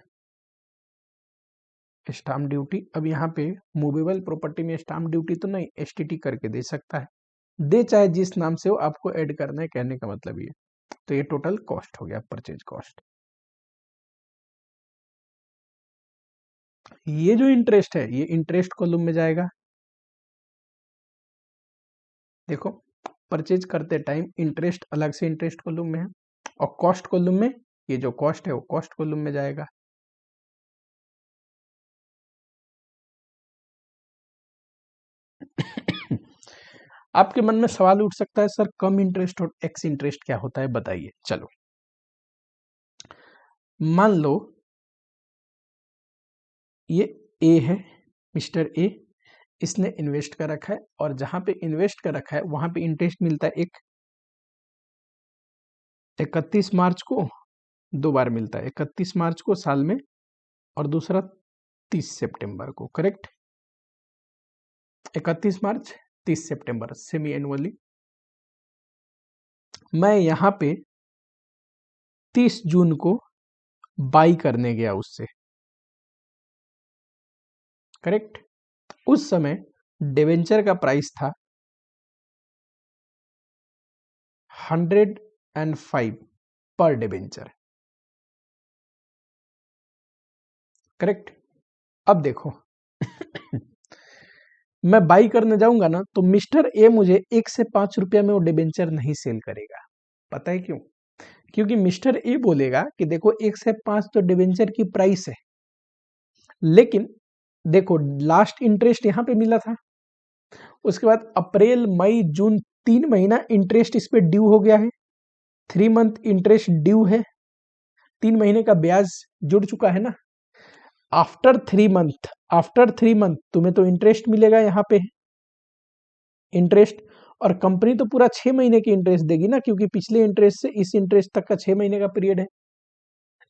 stamp duty. अब यहाँ पे मूवेबल प्रॉपर्टी में स्टाम्प ड्यूटी तो नहीं, एसटीटी करके दे सकता है, दे चाहे जिस नाम से हो, आपको ऐड करना है, कहने का मतलब ये। तो ये टोटल कॉस्ट हो गया, परचेज कॉस्ट। ये जो इंटरेस्ट है ये इंटरेस्ट कॉलम में जाएगा। देखो, परचेज करते टाइम इंटरेस्ट अलग से इंटरेस्ट कॉलम में है, और कॉस्ट कॉलम में ये जो कॉस्ट है वो कॉस्ट कॉलम में जाएगा। आपके मन में सवाल उठ सकता है, सर कम इंटरेस्ट और एक्स इंटरेस्ट क्या होता है, बताइए। चलो, मान लो ये ए है, मिस्टर ए, इसने इन्वेस्ट कर रखा है, और जहां पे इन्वेस्ट कर रखा है वहां पे इंटरेस्ट मिलता है, एक 31 मार्च को, दो बार मिलता है, 31 मार्च को साल में, और दूसरा 30 सितंबर को, करेक्ट? 31 मार्च, 30 सितंबर, सेमी एनुअली। मैं यहाँ पे 30 जून को बाई करने गया उससे, करेक्ट? उस समय डिवेंचर का प्राइस था 105 पर डिवेंचर, करेक्ट? अब देखो, मैं बाई करने जाऊंगा ना तो मिस्टर ए मुझे 1 से 5 रुपया में वो डिबेंचर नहीं सेल करेगा। पता है क्यों? क्योंकि मिस्टर ए बोलेगा कि देखो 1 से 5 तो डिबेंचर की प्राइस है, लेकिन देखो लास्ट इंटरेस्ट यहां पे मिला था, उसके बाद अप्रैल मई जून 3 महीना इंटरेस्ट इस पे ड्यू हो गया है, 3 मंथ इंटरेस्ट ड्यू है, 3 महीने का ब्याज जुड़ चुका है ना। आफ्टर 3 मंथ तुम्हें तो इंटरेस्ट मिलेगा यहाँ पे, इंटरेस्ट। और कंपनी तो पूरा 6 महीने की इंटरेस्ट देगी ना, क्योंकि पिछले इंटरेस्ट से इस इंटरेस्ट तक का 6 महीने का पीरियड है।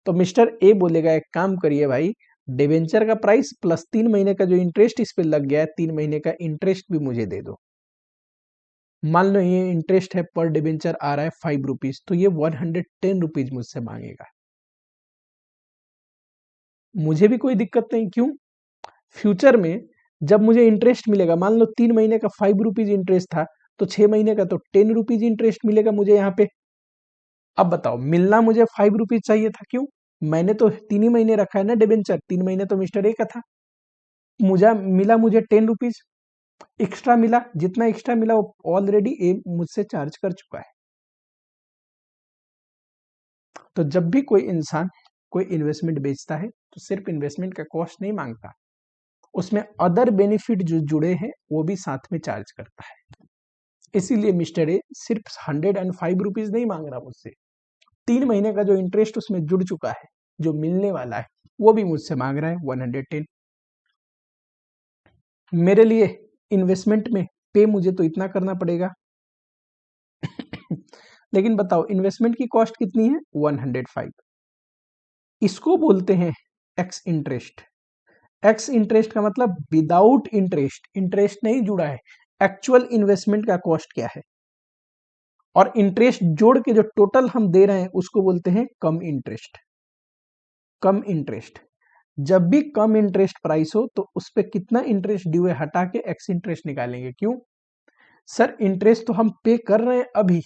तो मिस्टर ए बोलेगा एक काम करिए भाई, डिवेंचर का प्राइस प्लस 3 महीने का जो इंटरेस्ट इस पे लग गया है, 3 महीने का इंटरेस्ट भी मुझे दे दो। मान लो ये इंटरेस्ट है पर डिवेंचर आ रहा है 5 रुपीज, तो ये 110 रुपीज मुझसे मांगेगा। मुझे भी कोई दिक्कत नहीं, क्यों? फ्यूचर में जब मुझे इंटरेस्ट मिलेगा, मान लो 3 महीने का 5 रुपीज इंटरेस्ट था, तो 6 महीने का तो 10 रुपीज इंटरेस्ट मिलेगा मुझे यहाँ पे। अब बताओ, मिलना मुझे 5 रुपीज चाहिए था, क्यों? मैंने तो 3 ही महीने रखा है ना डिबेंचर, 3 महीने तो मिस्टर ए का था, मुझे मिला, मुझे 10 रुपीज एक्स्ट्रा मिला, जितना एक्स्ट्रा मिला वो ऑलरेडी ए मुझसे चार्ज कर चुका है। तो जब भी कोई इंसान कोई इन्वेस्टमेंट बेचता है तो सिर्फ इन्वेस्टमेंट का कॉस्ट नहीं मांगता, उसमें अदर बेनिफिट जो जुड़े हैं वो भी साथ में चार्ज करता है। इसीलिए मिस्टर ए सिर्फ 105 रुपीज नहीं मांग रहा मुझसे, 3 महीने का जो इंटरेस्ट उसमें जुड़ चुका है, जो मिलने वाला है, वो भी मुझसे मांग रहा है 110। मेरे लिए इन्वेस्टमेंट में पे मुझे तो इतना करना पड़ेगा लेकिन बताओ इन्वेस्टमेंट की कॉस्ट कितनी है? 105। इसको बोलते हैं एक्स इंटरेस्ट। एक्स इंटरेस्ट का मतलब विदाउट इंटरेस्ट, इंटरेस्ट नहीं जुड़ा है, एक्चुअल इन्वेस्टमेंट का कॉस्ट क्या है, और इंटरेस्ट जोड़ के जो टोटल हम दे रहे हैं उसको बोलते हैं कम इंटरेस्ट। कम इंटरेस्ट, जब भी कम इंटरेस्ट प्राइस हो तो उस पर कितना इंटरेस्ट ड्यू है हटा के एक्स इंटरेस्ट निकालेंगे। क्यों सर? इंटरेस्ट तो हम पे कर रहे हैं अभी,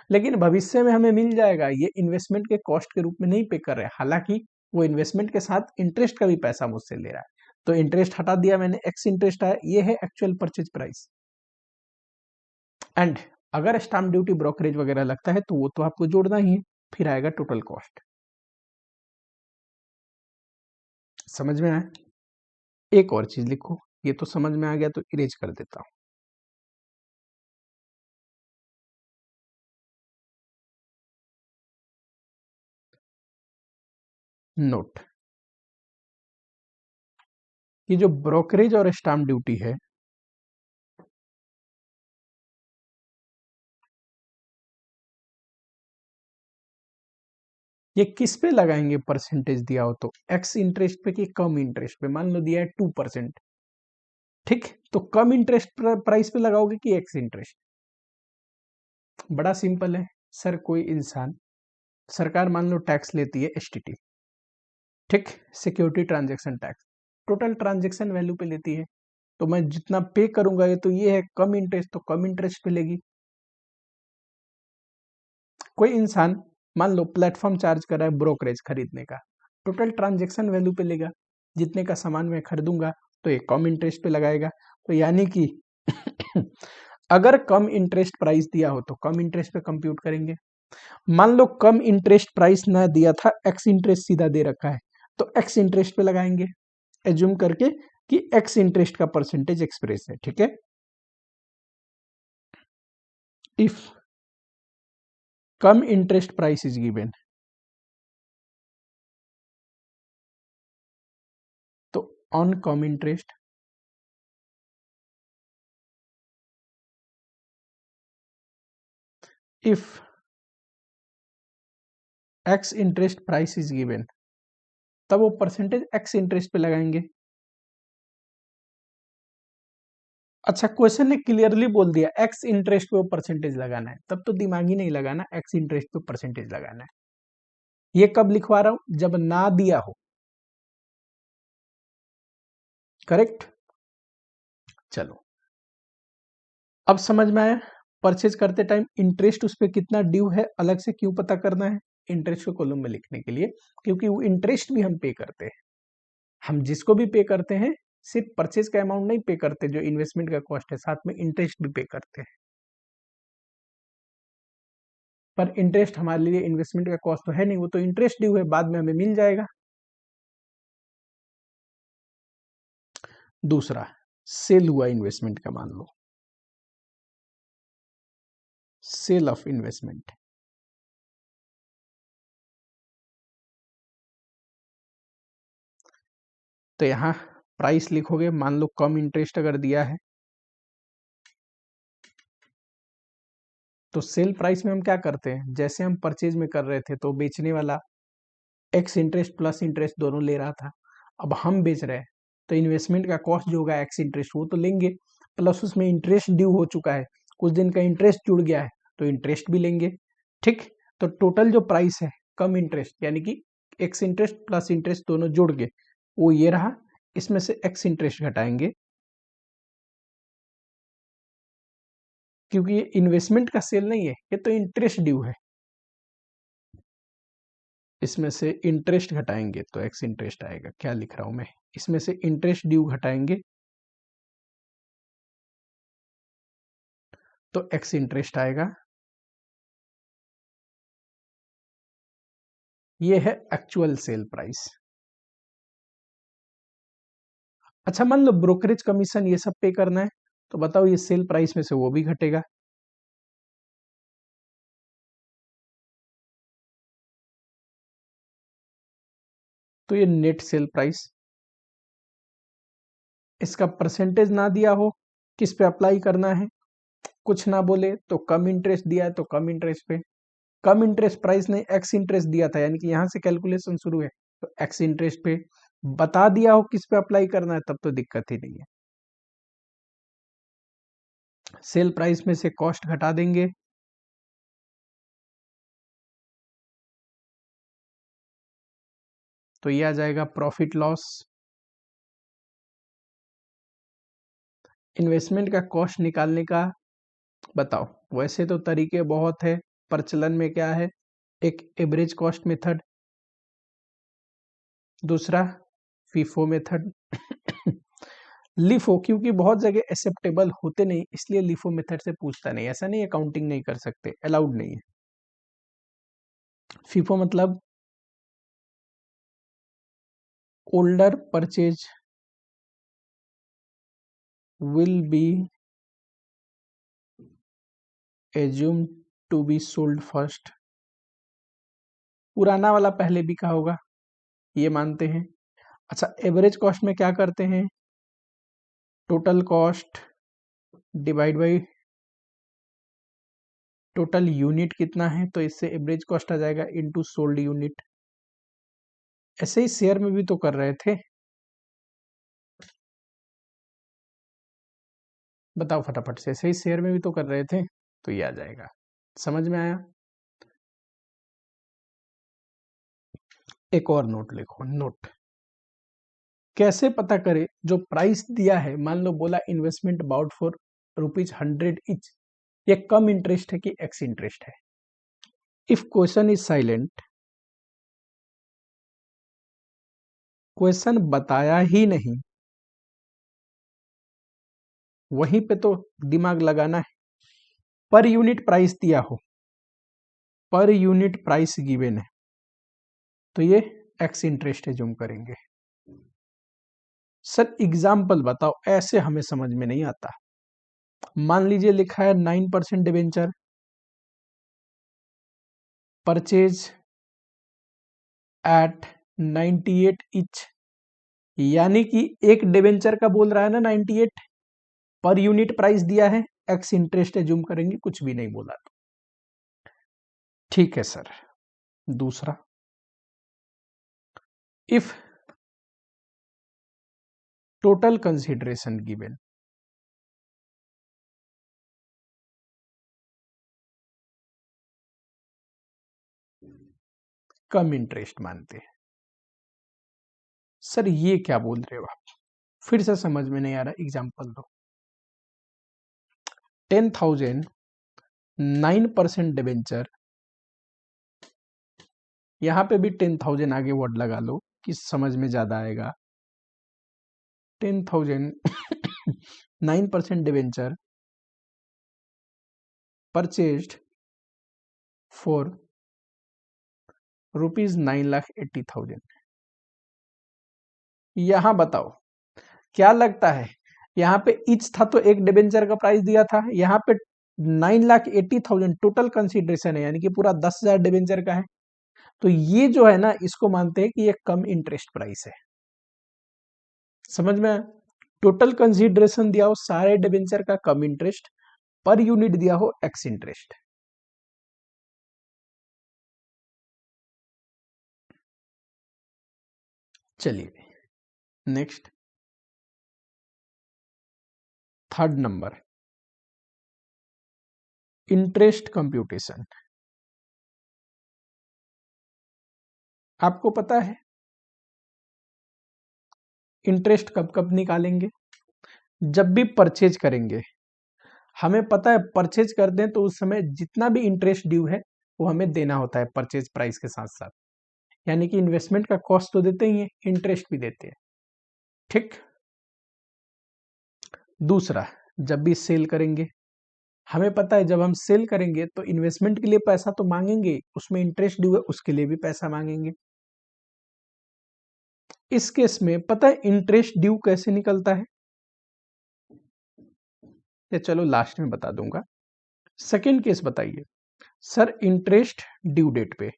लेकिन भविष्य में हमें मिल जाएगा, ये इन्वेस्टमेंट के कॉस्ट के रूप में नहीं पे कर रहे हैं। हालांकि वो इन्वेस्टमेंट के साथ इंटरेस्ट का भी पैसा मुझसे ले रहा है, तो इंटरेस्ट हटा दिया मैंने, एक्स इंटरेस्ट आया, ये है एक्चुअल परचेज प्राइस। एंड अगर स्टाम्प ड्यूटी ब्रोकरेज वगैरह लगता है तो वो तो आपको जोड़ना ही है, फिर आएगा टोटल कॉस्ट। समझ में आया? एक और चीज लिखो, ये तो समझ में आ गया तो इरेज कर देता हूं। नोट, ये जो ब्रोकरेज और स्टाम्प ड्यूटी है, ये किस पे लगाएंगे? परसेंटेज दिया हो तो एक्स इंटरेस्ट पे कि कम इंटरेस्ट पे? मान लो दिया है 2%, ठीक, तो कम इंटरेस्ट प्राइस पे लगाओगे कि एक्स इंटरेस्ट? बड़ा सिंपल है सर, कोई इंसान, सरकार मान लो टैक्स लेती है एसटीटी, ठीक, security transaction tax, total transaction value पे लेती है, तो मैं जितना पे करूंगा ये तो ये है कम इंटरेस्ट, तो कम इंटरेस्ट पे लेगी। कोई इंसान मान लो प्लेटफॉर्म चार्ज कर रहा है ब्रोकरेज खरीदने का, टोटल ट्रांजैक्शन वैल्यू पे लेगा, जितने का सामान मैं खरीदूंगा तो ये कम इंटरेस्ट पे लगाएगा। तो यानी कि अगर कम इंटरेस्ट प्राइस दिया हो तो कम इंटरेस्ट पे कंप्यूट करेंगे। मान लो कम इंटरेस्ट प्राइस ना दिया था, एक्स इंटरेस्ट सीधा दे रखा है, तो एक्स इंटरेस्ट पे लगाएंगे, एज्यूम करके कि एक्स इंटरेस्ट का परसेंटेज एक्सप्रेस है, ठीक है। If cum interest price is given, तो on cum interest if ex interest price is given, तब वो परसेंटेज एक्स इंटरेस्ट पे लगाएंगे। अच्छा, क्वेश्चन ने क्लियरली बोल दिया एक्स इंटरेस्ट पे वो परसेंटेज लगाना है, तब तो दिमाग ही नहीं लगाना, एक्स इंटरेस्ट पे परसेंटेज लगाना है। ये कब लिखवा रहा हूं? जब ना दिया हो, करेक्ट। चलो अब समझ में आया, परचेज करते टाइम इंटरेस्ट उस पर कितना ड्यू है अलग से क्यों पता करना है? इंटरेस्ट को कॉलम में लिखने के लिए, क्योंकि वो इंटरेस्ट भी हम पे करते हैं। हम जिसको भी पे करते हैं सिर्फ परचेज का अमाउंट नहीं पे करते, जो इन्वेस्टमेंट का कॉस्ट है, साथ में इंटरेस्ट भी पे करते हैं। पर इंटरेस्ट हमारे लिए इन्वेस्टमेंट का कॉस्ट तो है नहीं, वो तो इंटरेस्ट ड्यू है, बाद में हमें मिल जाएगा। दूसरा, सेल हुआ इन्वेस्टमेंट का, मान लो सेल ऑफ इन्वेस्टमेंट, तो यहां प्राइस लिखोगे, मान लो कम इंटरेस्ट अगर दिया है तो सेल प्राइस में हम क्या करते हैं, जैसे हम परचेज में कर रहे थे तो बेचने वाला एक्स इंटरेस्ट प्लस इंटरेस्ट दोनों ले रहा था, अब हम बेच रहे हैं तो इन्वेस्टमेंट का कॉस्ट जो होगा एक्स इंटरेस्ट वो तो लेंगे, प्लस उसमें इंटरेस्ट ड्यू हो चुका है, कुछ दिन का इंटरेस्ट जुड़ गया है तो इंटरेस्ट भी लेंगे, ठीक। तो टोटल जो प्राइस है कम इंटरेस्ट यानी कि एक्स इंटरेस्ट प्लस इंटरेस्ट दोनों जुड़ के वो ये रहा, इसमें से एक्स इंटरेस्ट घटाएंगे, क्योंकि ये इन्वेस्टमेंट का सेल नहीं है, ये तो इंटरेस्ट ड्यू है, इसमें से इंटरेस्ट घटाएंगे तो एक्स इंटरेस्ट आएगा। क्या लिख रहा हूं मैं? इसमें से इंटरेस्ट ड्यू घटाएंगे तो एक्स इंटरेस्ट आएगा। ये है एक्चुअल सेल प्राइस। अच्छा मान लो ब्रोकरेज कमीशन ये सब पे करना है, तो बताओ ये सेल प्राइस में से वो भी घटेगा। तो ये नेट सेल प्राइस, इसका परसेंटेज ना दिया हो, किस पे अप्लाई करना है, कुछ ना बोले तो कम इंटरेस्ट दिया है तो कम इंटरेस्ट पे, कम इंटरेस्ट प्राइस ने एक्स इंटरेस्ट दिया था, यानी कि यहां से कैलकुलेशन शुरू है, तो एक्स इंटरेस्ट पे बता दिया हो किस पे अप्लाई करना है, तब तो दिक्कत ही नहीं है। सेल प्राइस में से कॉस्ट घटा देंगे, तो ये आ जाएगा प्रॉफिट लॉस। इन्वेस्टमेंट का कॉस्ट निकालने का बताओ, वैसे तो तरीके बहुत है, प्रचलन में क्या है, एक एवरेज कॉस्ट मेथड, दूसरा फीफो मेथड लिफो क्योंकि बहुत जगह एक्सेप्टेबल होते नहीं, इसलिए लिफो मेथड से पूछता नहीं, ऐसा नहीं अकाउंटिंग नहीं कर सकते, अलाउड नहीं है। फीफो मतलब older purchase will be assumed to be sold first। पुराना वाला पहले बिका होगा, ये मानते हैं। अच्छा एवरेज कॉस्ट में क्या करते हैं, total cost divide by total unit कितना है, तो इससे एवरेज कॉस्ट आ जाएगा इनटू सोल्ड यूनिट। ऐसे ही शेयर में भी तो कर रहे थे, बताओ फटाफट से, ऐसे ही शेयर में भी तो कर रहे थे, तो ये आ जाएगा। समझ में आया। एक और नोट लिखो, नोट कैसे पता करें जो प्राइस दिया है, मान लो बोला इन्वेस्टमेंट अबाउट फॉर ₹100 इच, ये कम इंटरेस्ट है कि एक्स इंटरेस्ट है। If question is silent, question बताया ही नहीं, वहीं पे तो दिमाग लगाना है। पर यूनिट प्राइस दिया हो, पर यूनिट प्राइस गिवन है, तो ये एक्स इंटरेस्ट एज्यूम करेंगे। सर एग्जाम्पल बताओ, ऐसे हमें समझ में नहीं आता। मान लीजिए लिखा है 9% डिवेंचर परचेज एट 98 इच, यानी कि एक डिवेंचर का बोल रहा है ना 98, पर यूनिट प्राइस दिया है, एक्स इंटरेस्ट एज्यूम करेंगे, कुछ भी नहीं बोला तो ठीक है सर। दूसरा, if total consideration given, come interest मानते हैं। सर ये क्या बोल रहे हो आप, फिर से समझ में नहीं आ रहा, एग्जांपल दो। 10,000 9% डिवेंचर, यहां पे भी 10,000 आगे वर्ड लगा लो कि समझ में ज्यादा आएगा। 10,000 9% डिवेंचर परचेज्ड फॉर ₹9,80,000। यहां बताओ क्या लगता है, यहाँ पे इच था तो एक डिबेंचर का प्राइस दिया था, यहाँ पे 9,80,000 टोटल कंसिडरेशन है, यानी कि पूरा 10,000 डिबेंचर का है, तो ये जो है ना इसको मानते हैं कि ये कम इंटरेस्ट प्राइस है। समझ में आया? टोटल कंसिडरेशन दिया हो सारे डिबेंचर का कम इंटरेस्ट, पर यूनिट दिया हो एक्स इंटरेस्ट। चलिए next, third number, interest computation. आपको पता है इंटरेस्ट कब कब निकालेंगे, जब भी परचेज करेंगे। हमें पता है परचेज करते हैं तो उस समय जितना भी इंटरेस्ट ड्यू है वो हमें देना होता है परचेज प्राइस के साथ साथ, यानी कि इन्वेस्टमेंट का कॉस्ट तो देते ही है, इंटरेस्ट भी देते हैं। ठीक। दूसरा, जब भी सेल करेंगे, हमें पता है जब हम सेल करेंगे तो इन्वेस्टमेंट के लिए पैसा तो मांगेंगे, उसमें इंटरेस्ट ड्यू है उसके लिए भी पैसा मांगेंगे। इस केस में पता है इंटरेस्ट ड्यू कैसे निकलता है, या चलो लास्ट में बता दूंगा। सेकेंड केस बताइए सर, इंटरेस्ट ड्यू डेट पे,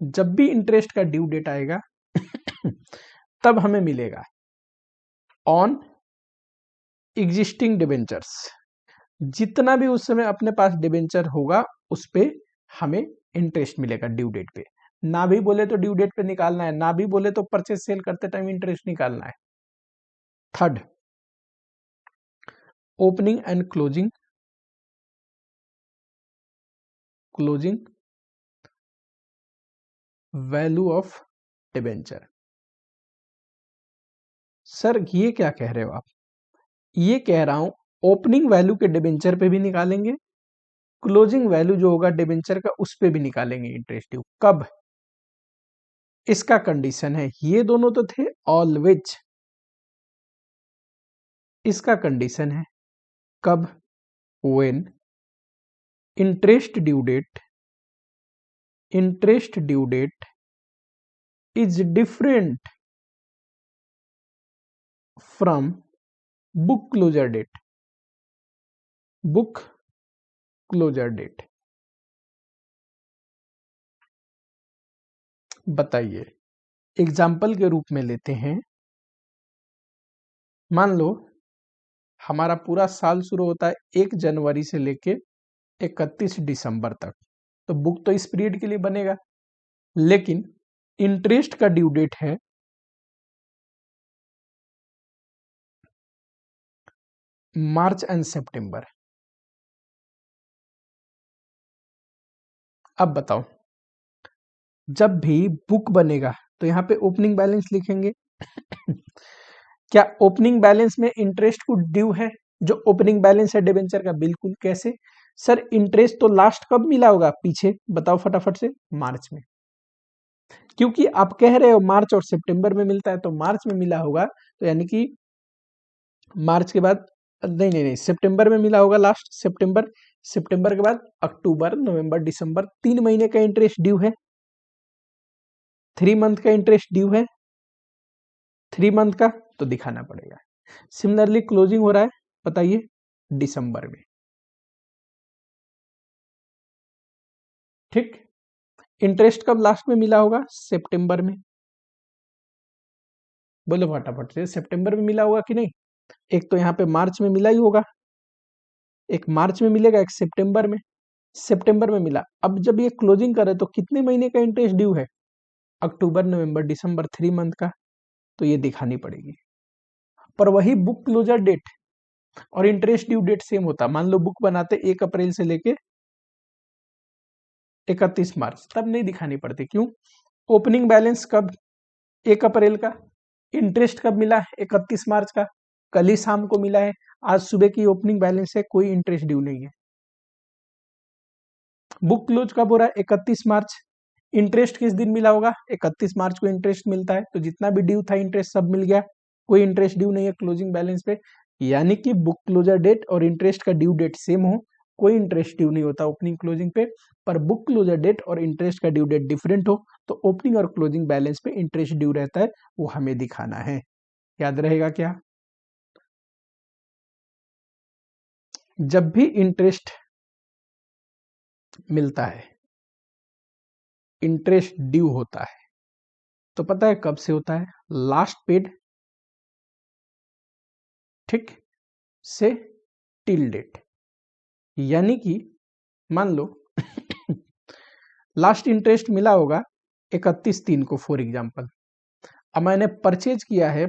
जब भी इंटरेस्ट का ड्यू डेट आएगा तब हमें मिलेगा ऑन एग्जिस्टिंग डिबेंचर्स, जितना भी उस समय अपने पास डिबेंचर होगा उस पे हमें इंटरेस्ट मिलेगा ड्यू डेट पे। ना भी बोले तो ड्यू डेट पे निकालना है, ना भी बोले तो परचेज सेल करते टाइम इंटरेस्ट निकालना है। Third, opening and closing value of debenture. Sir ये क्या कह रहे हो आप? ये कह रहा हूं ओपनिंग वैल्यू के डिबेंचर पे भी निकालेंगे, क्लोजिंग वैल्यू जो होगा डिबेंचर का उस पे भी निकालेंगे इंटरेस्ट ड्यू। कब? इसका कंडीशन है, ये दोनों तो थे ऑलवेज, इसका कंडीशन है कब? When interest due date is different from book closure date. बताइए, एग्जाम्पल के रूप में लेते हैं। मान लो हमारा पूरा साल शुरू होता है 1 जनवरी से लेके 31 दिसंबर तक, तो बुक तो इस पीरियड के लिए बनेगा, लेकिन इंटरेस्ट का ड्यू डेट है मार्च एंड सितंबर। अब बताओ, जब भी बुक बनेगा तो यहाँ पे ओपनिंग बैलेंस लिखेंगे क्या ओपनिंग बैलेंस में इंटरेस्ट को ड्यू है? जो ओपनिंग बैलेंस है डिबेंचर का, बिल्कुल। कैसे? सर इंटरेस्ट तो लास्ट कब मिला होगा पीछे, बताओ फटाफट से। मार्च में, क्योंकि आप कह रहे हो मार्च और सितंबर में मिलता है, तो मार्च में मिला होगा, तो यानी कि मार्च के बाद, नहीं, सितंबर में मिला होगा लास्ट, सितंबर के बाद अक्टूबर, नवंबर, दिसंबर, 3 महीने का इंटरेस्ट ड्यू है, 3 मंथ का इंटरेस्ट ड्यू है, 3 मंथ का, तो दिखाना पड़ेगा। सिमिलरली क्लोजिंग हो रहा है, बताइए, दिसंबर में। ठीक, इंटरेस्ट कब लास्ट में मिला होगा? सितंबर में। बोलो फटाफट से, सितंबर में मिला होगा कि नहीं? एक तो यहाँ पे मार्च में मिला ही होगा, एक मार्च में मिलेगा, एक सितंबर में मिला। अब जब ये क्लोजिंग करे तो कितने महीने का इंटरेस्ट ड्यू है? अक्टूबर, नवंबर, दिसंबर, 3 मंथ का, तो ये दिखानी पड़ेगी। पर वही बुक क्लोजर डेट और इंटरेस्ट ड्यू डेट सेम होता। मान लो बुक बनाते 1 अप्रैल से लेके 31 मार्च, तब नहीं दिखानी पड़ती। क्यों? ओपनिंग बैलेंस कब? 1 अप्रैल का। इंटरेस्ट कब मिला? 31 मार्च का, कल ही शाम को मिला है। आज सुबह की ओपनिंग बैलेंस है, कोई इंटरेस्ट ड्यू नहीं है। बुक क्लोज कब हो रहा है? 31 मार्च। इंटरेस्ट किस दिन मिला होगा? 31 मार्च को इंटरेस्ट मिलता है, तो जितना भी ड्यू था इंटरेस्ट सब मिल गया, कोई इंटरेस्ट ड्यू नहीं है क्लोजिंग बैलेंस पे। यानी कि बुक क्लोजर डेट और इंटरेस्ट का ड्यू डेट सेम हो, कोई इंटरेस्ट ड्यू नहीं होता ओपनिंग क्लोजिंग पे। पर बुक क्लोजर डेट और इंटरेस्ट का ड्यू डेट डिफरेंट हो तो ओपनिंग और क्लोजिंग बैलेंस पे इंटरेस्ट ड्यू रहता है, वो हमें दिखाना है। याद रहेगा क्या? जब भी इंटरेस्ट मिलता है, इंटरेस्ट ड्यू होता है, तो पता है कब से होता है? लास्ट पेड, ठीक, से टिल डेट। यानी कि मान लो लास्ट इंटरेस्ट मिला होगा 31/3 को फॉर एग्जांपल। अब मैंने परचेज किया है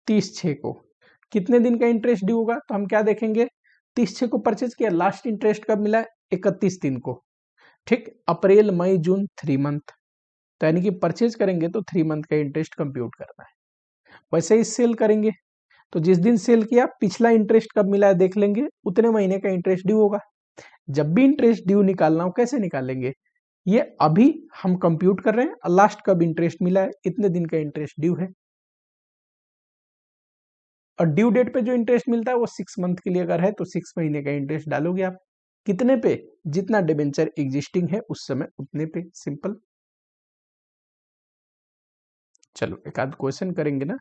30/6 को, कितने दिन का इंटरेस्ट ड्यू होगा? तो हम क्या देखेंगे, 30/6 को परचेज किया, लास्ट इंटरेस्ट कब मिला है? 31/3 को। ठीक, अप्रैल, मई, जून, 3 मंथ, तो यानी कि परचेज करेंगे तो 3 मंथ का इंटरेस्ट कंप्यूट करना है। वैसे ही सेल करेंगे तो जिस दिन सेल किया पिछला इंटरेस्ट कब मिला है देख लेंगे, उतने महीने का इंटरेस्ट ड्यू होगा। जब भी इंटरेस्ट ड्यू निकालना हो कैसे निकालेंगे? ये अभी हम कंप्यूट कर रहे हैं, लास्ट कब इंटरेस्ट मिला है, इतने दिन का इंटरेस्ट ड्यू है। और ड्यू डेट पे जो इंटरेस्ट मिलता है वो 6 मंथ के लिए अगर है तो 6 महीने का इंटरेस्ट डालोगे आप, कितने पे? जितना डिबेंचर एग्जिस्टिंग है उस समय उतने पे, सिंपल। चलो एक आध क्वेश्चन करेंगे ना,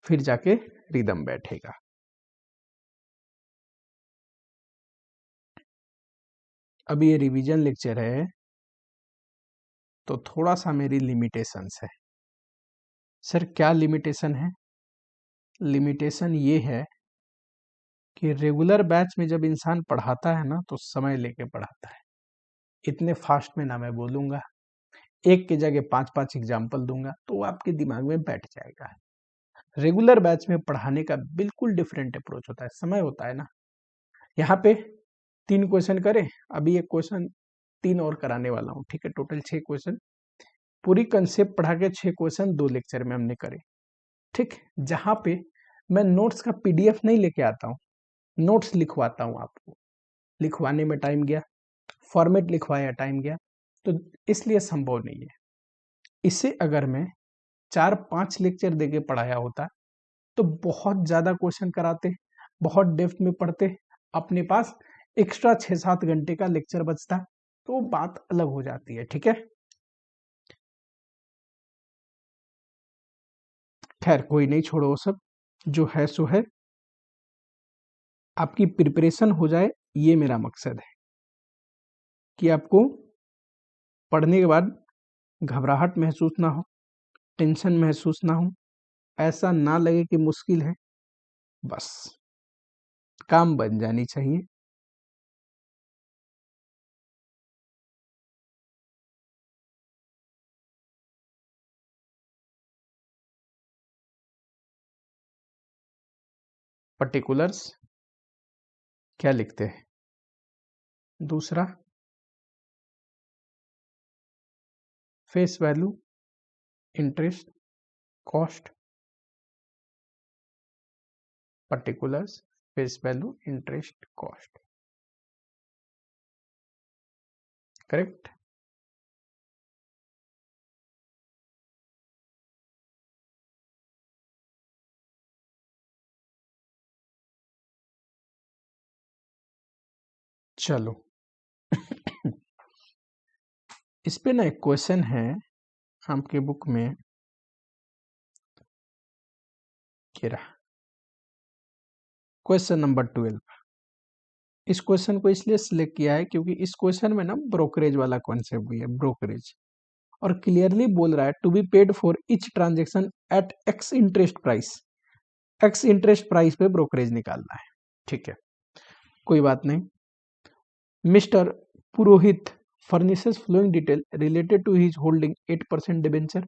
फिर जाके रिदम बैठेगा। अभी ये रिवीजन लेक्चर है तो थोड़ा सा मेरी लिमिटेशंस है। सर क्या लिमिटेशन है? लिमिटेशन ये है कि रेगुलर बैच में जब इंसान पढ़ाता है ना तो समय लेके पढ़ाता है। इतने फास्ट में ना मैं बोलूंगा, एक की जगह 5-5 एग्जाम्पल दूंगा तो वो आपके दिमाग में बैठ जाएगा। रेगुलर बैच में पढ़ाने का बिल्कुल डिफरेंट अप्रोच होता है, समय होता है ना। यहाँ पे 3 क्वेश्चन करें, अभी एक क्वेश्चन 3 और कराने वाला हूँ, ठीक है। टोटल 6 क्वेश्चन, पूरी कंसेप्ट पढ़ा के 6 क्वेश्चन 2 लेक्चर में हमने करे, ठीक। जहाँ पे मैं नोट्स का पीडीएफ नहीं लेके आता हूँ, नोट्स लिखवाता हूँ आपको। लिखवाने में टाइम गया, फॉर्मेट लिखवाया टाइम गया, तो इसलिए संभव नहीं है। इसे अगर मैं 4-5 लेक्चर देके पढ़ाया होता तो बहुत ज़्यादा क्वेश्चन कराते, बहुत डेप्थ में पढ़ते, अपने पास एक्स्ट्रा 6-7 घंटे का लेक्चर बचता, तो बात अलग हो जाती है, ठीक है। खैर कोई नहीं, छोड़ो वो सब, जो है सो है। आपकी प्रिपरेशन हो जाए, ये मेरा मकसद है कि आपको पढ़ने के बाद घबराहट महसूस ना हो, टेंशन महसूस ना हो, ऐसा ना लगे कि मुश्किल है, बस काम बन जानी चाहिए। पर्टिकुलर्स क्या लिखते हैं? दूसरा face value, interest, cost, particulars, face value, interest, cost, correct. चलो इस पे ना एक क्वेश्चन है आपके बुक में, क्वेश्चन नंबर 12। इस क्वेश्चन को इसलिए सिलेक्ट किया है क्योंकि इस क्वेश्चन में ना ब्रोकरेज वाला कॉन्सेप्ट भी है, ब्रोकरेज, और क्लियरली बोल रहा है to be paid for each transaction at ex interest price. Ex interest price पे ब्रोकरेज निकालना है, ठीक है, कोई बात नहीं। Mister Purohit furnishes following detail related to his holding 8% debenture.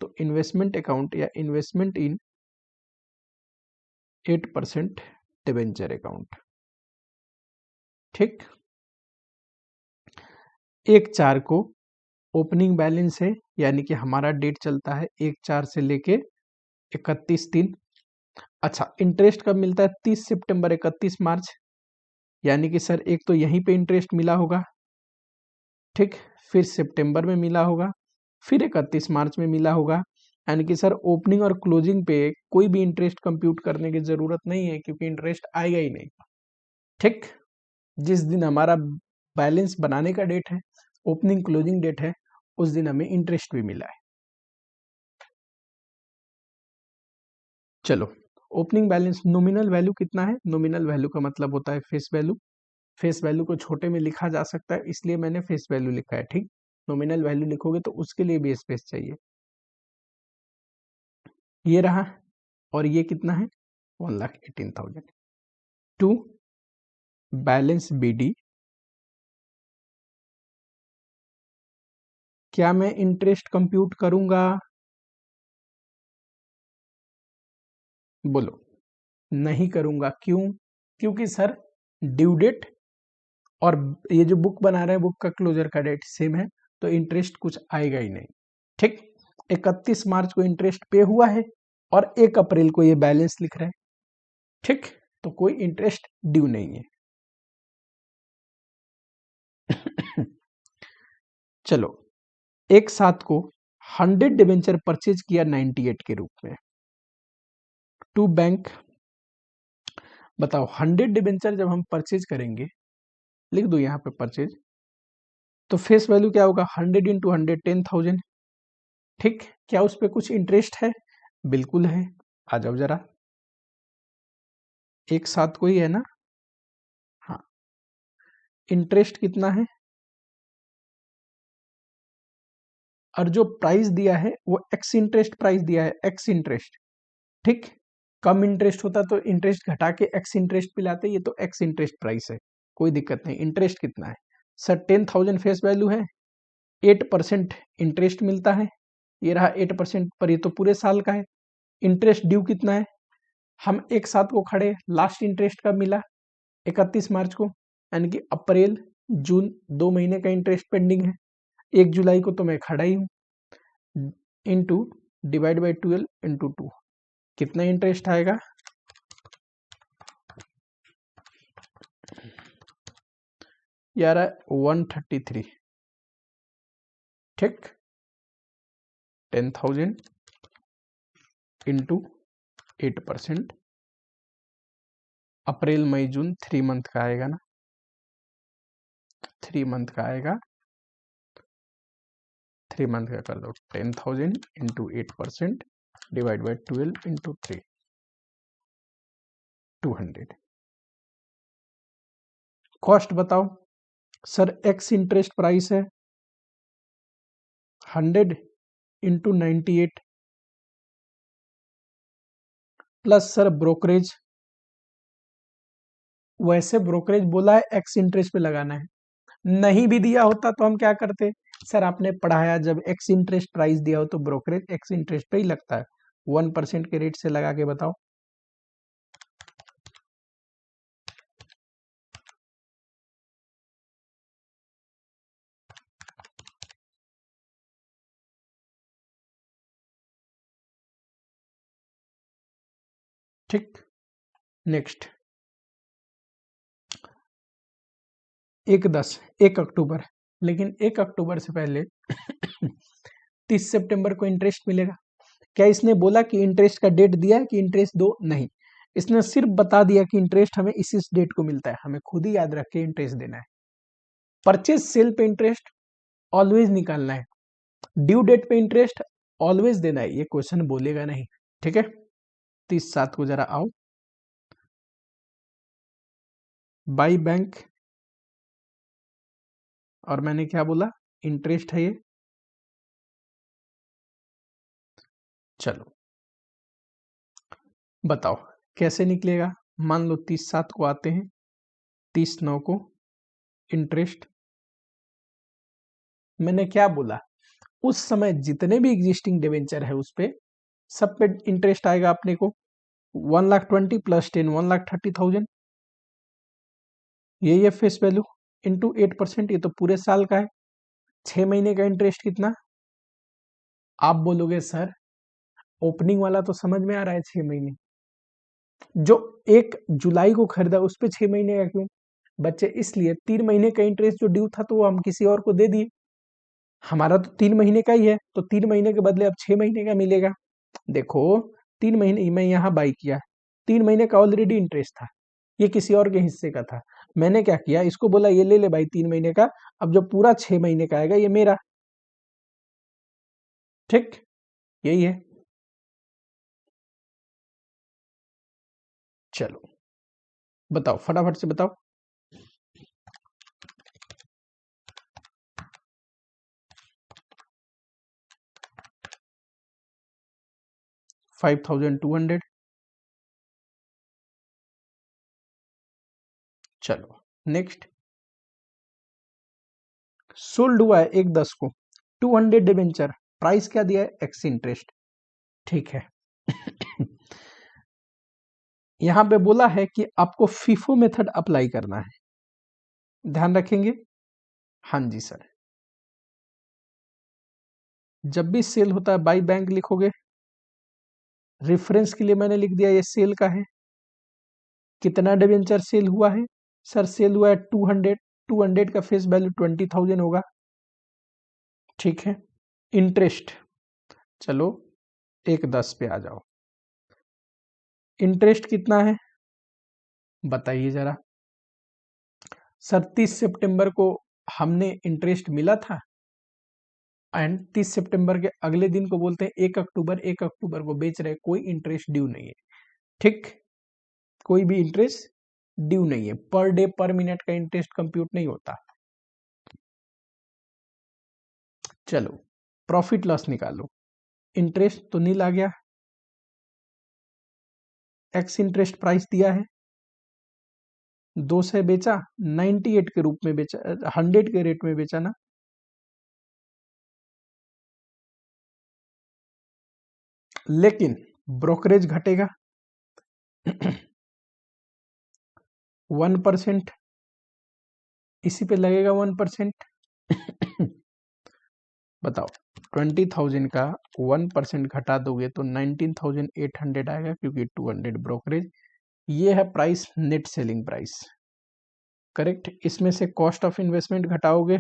तो इन्वेस्टमेंट अकाउंट या इन्वेस्टमेंट इन 8% डिबेंचर अकाउंट, ठीक। 1/4 को ओपनिंग बैलेंस है, यानी कि हमारा डेट चलता है 1/4 से लेके 31/3। अच्छा, इंटरेस्ट कब मिलता है? 30 सितंबर 31 मार्च, यानी कि सर एक तो यहीं पे इंटरेस्ट मिला होगा, ठीक, फिर सितंबर में मिला होगा, फिर 31 मार्च में मिला होगा, यानी कि सर ओपनिंग और क्लोजिंग पे कोई भी इंटरेस्ट कंप्यूट करने की जरूरत नहीं है क्योंकि इंटरेस्ट आएगा ही नहीं, ठीक। जिस दिन हमारा बैलेंस बनाने का डेट है, ओपनिंग क्लोजिंग डेट है, उस दिन हमें इंटरेस्ट भी मिला है। चलो, ओपनिंग बैलेंस नॉमिनल वैल्यू कितना है? नॉमिनल वैल्यू का मतलब होता है फेस वैल्यू। फेस वैल्यू को छोटे में लिखा जा सकता है, इसलिए मैंने फेस वैल्यू लिखा है, ठीक। नॉमिनल वैल्यू लिखोगे तो उसके लिए भी स्पेस चाहिए। ये रहा, और ये कितना है? 1,18,000। टू बैलेंस बीडी, क्या मैं इंटरेस्ट कंप्यूट करूंगा? बोलो। नहीं करूंगा, क्यों? क्योंकि सर ड्यू डेट और ये जो बुक बना रहे हैं, बुक का क्लोजर का डेट सेम है, तो इंटरेस्ट कुछ आएगा ही नहीं, ठीक। 31 मार्च को इंटरेस्ट पे हुआ है और 1 अप्रैल को ये बैलेंस लिख रहे हैं, ठीक, तो कोई इंटरेस्ट ड्यू नहीं है। चलो, एक साथ को 100 डिबेंचर परचेज किया 98 के रूप में, टू बैंक। बताओ 100 डिबेंचर जब हम परचेज करेंगे लिख दो यहाँ पे परचेज, तो फेस वैल्यू क्या होगा 100 इंटू 100 10,000। ठीक, क्या उस पर कुछ इंटरेस्ट है? बिल्कुल है। आ जाओ जरा, एक साथ कोई है ना? हाँ, इंटरेस्ट कितना है? और जो प्राइस दिया है वो एक्स इंटरेस्ट प्राइस दिया है, एक्स इंटरेस्ट। ठीक, कम इंटरेस्ट होता तो इंटरेस्ट घटा के एक्स इंटरेस्ट पे लाते, ये तो एक्स इंटरेस्ट प्राइस है, कोई दिक्कत नहीं। इंटरेस्ट कितना है सर? 10,000 फेस वैल्यू है, 8% इंटरेस्ट मिलता है, ये रहा 8% पर, ये तो पूरे साल का है। इंटरेस्ट ड्यू कितना है? हम एक साथ को खड़े, लास्ट इंटरेस्ट कब मिला? 31 मार्च को, यानी कि अप्रैल जून 2 महीने का इंटरेस्ट पेंडिंग है। 1 जुलाई को तो मैं खड़ा ही हूँ, इंटू डिवाइड बाई 12 इंटू 2, कितना इंटरेस्ट आएगा? यार 133। ठीक, 10,000 इंटू 8%, अप्रैल मई जून 3 मंथ का आएगा ना, 3 मंथ का आएगा, 3 मंथ का कर दो, 10,000 into 8% divide by 12 into 3, 200। Cost बताओ सर, एक्स इंटरेस्ट प्राइस है 100 इंटू 98 प्लस सर ब्रोकरेज, वैसे ब्रोकरेज बोला है एक्स इंटरेस्ट पे लगाना है, नहीं भी दिया होता तो हम क्या करते? सर आपने पढ़ाया, जब एक्स इंटरेस्ट प्राइस दिया हो तो ब्रोकरेज एक्स इंटरेस्ट पे ही लगता है। 1% के रेट से लगा के बताओ। ठीक, नेक्स्ट 1 अक्टूबर, लेकिन 1 अक्टूबर से पहले 30 सितंबर को इंटरेस्ट मिलेगा। क्या इसने बोला कि इंटरेस्ट का डेट दिया है कि इंटरेस्ट दो? नहीं, इसने सिर्फ बता दिया कि इंटरेस्ट हमें इस डेट को मिलता है, हमें खुद ही याद रख के इंटरेस्ट देना है। परचेज सेल पे इंटरेस्ट ऑलवेज निकालना है, ड्यू डेट पे इंटरेस्ट ऑलवेज देना है, ये क्वेश्चन बोलेगा नहीं। ठीक है, 30/7 को जरा आओ, बाई बैंक, और मैंने क्या बोला? इंटरेस्ट है ये। चलो बताओ कैसे निकलेगा। मान लो 30/7 को आते हैं, 30/9 को इंटरेस्ट, मैंने क्या बोला? उस समय जितने भी एग्जिस्टिंग डिवेंचर है उस पे सब पे इंटरेस्ट आएगा अपने को। 1,20,000 प्लस 10 1,30,000, ये फेस वैल्यू इंटू 8%, ये तो पूरे साल का है। 6 महीने का इंटरेस्ट कितना? आप बोलोगे सर ओपनिंग वाला तो समझ में आ रहा है, 6 महीने, जो 1 जुलाई को खरीदा उस पे 6 महीने का क्यों? बच्चे इसलिए 3 महीने का इंटरेस्ट जो ड्यू था तो वो हम किसी और को दे दिए, हमारा तो 3 महीने का ही है, तो 3 महीने के बदले अब 6 महीने का मिलेगा। देखो 3 महीने मैं यहाँ बाई किया, 3 महीने का ऑलरेडी इंटरेस्ट था, ये किसी और के हिस्से का था, मैंने क्या किया, इसको बोला ये ले ले भाई 3 महीने का, अब जो पूरा 6 महीने का आएगा ये मेरा। ठीक, यही है। चलो बताओ फटाफट से बताओ। 5,200। चलो नेक्स्ट, सोल्ड हुआ है 1/10 को 200 डिबेंचर, प्राइस क्या दिया है? X interest. ठीक है यहां पे बोला है कि आपको फीफो मेथड अप्लाई करना है, ध्यान रखेंगे। हाँ जी सर, जब भी सेल होता है बाई बैंक लिखोगे, रेफरेंस के लिए मैंने लिख दिया ये सेल का है। कितना डिबेंचर सेल हुआ है? सर सेल हुआ है 200, 200 का फेस वैल्यू 20,000 होगा। ठीक है, इंटरेस्ट, चलो 1/10 पे आ जाओ, इंटरेस्ट कितना है बताइए जरा। सर 30 सितंबर को हमने इंटरेस्ट मिला था एंड 30 सितंबर के अगले दिन को बोलते हैं 1 अक्टूबर को बेच रहे, कोई इंटरेस्ट ड्यू नहीं है। ठीक, कोई भी इंटरेस्ट ड्यू नहीं है, पर डे पर मिनट का इंटरेस्ट कंप्यूट नहीं होता। चलो प्रॉफिट लॉस निकालो। इंटरेस्ट तो नील आ गया, एक्स इंटरेस्ट प्राइस दिया है, 2 से बेचा, 98 के रूप में बेचा, 100 के रेट में बेचा ना, लेकिन ब्रोकरेज घटेगा 1%, इसी पे लगेगा 1%। बताओ 20,000 का 1% घटा दोगे तो 19,800 आएगा, क्योंकि 200 ब्रोकरेज। ये है price, net selling price, correct. इसमें से कॉस्ट ऑफ इन्वेस्टमेंट घटाओगे,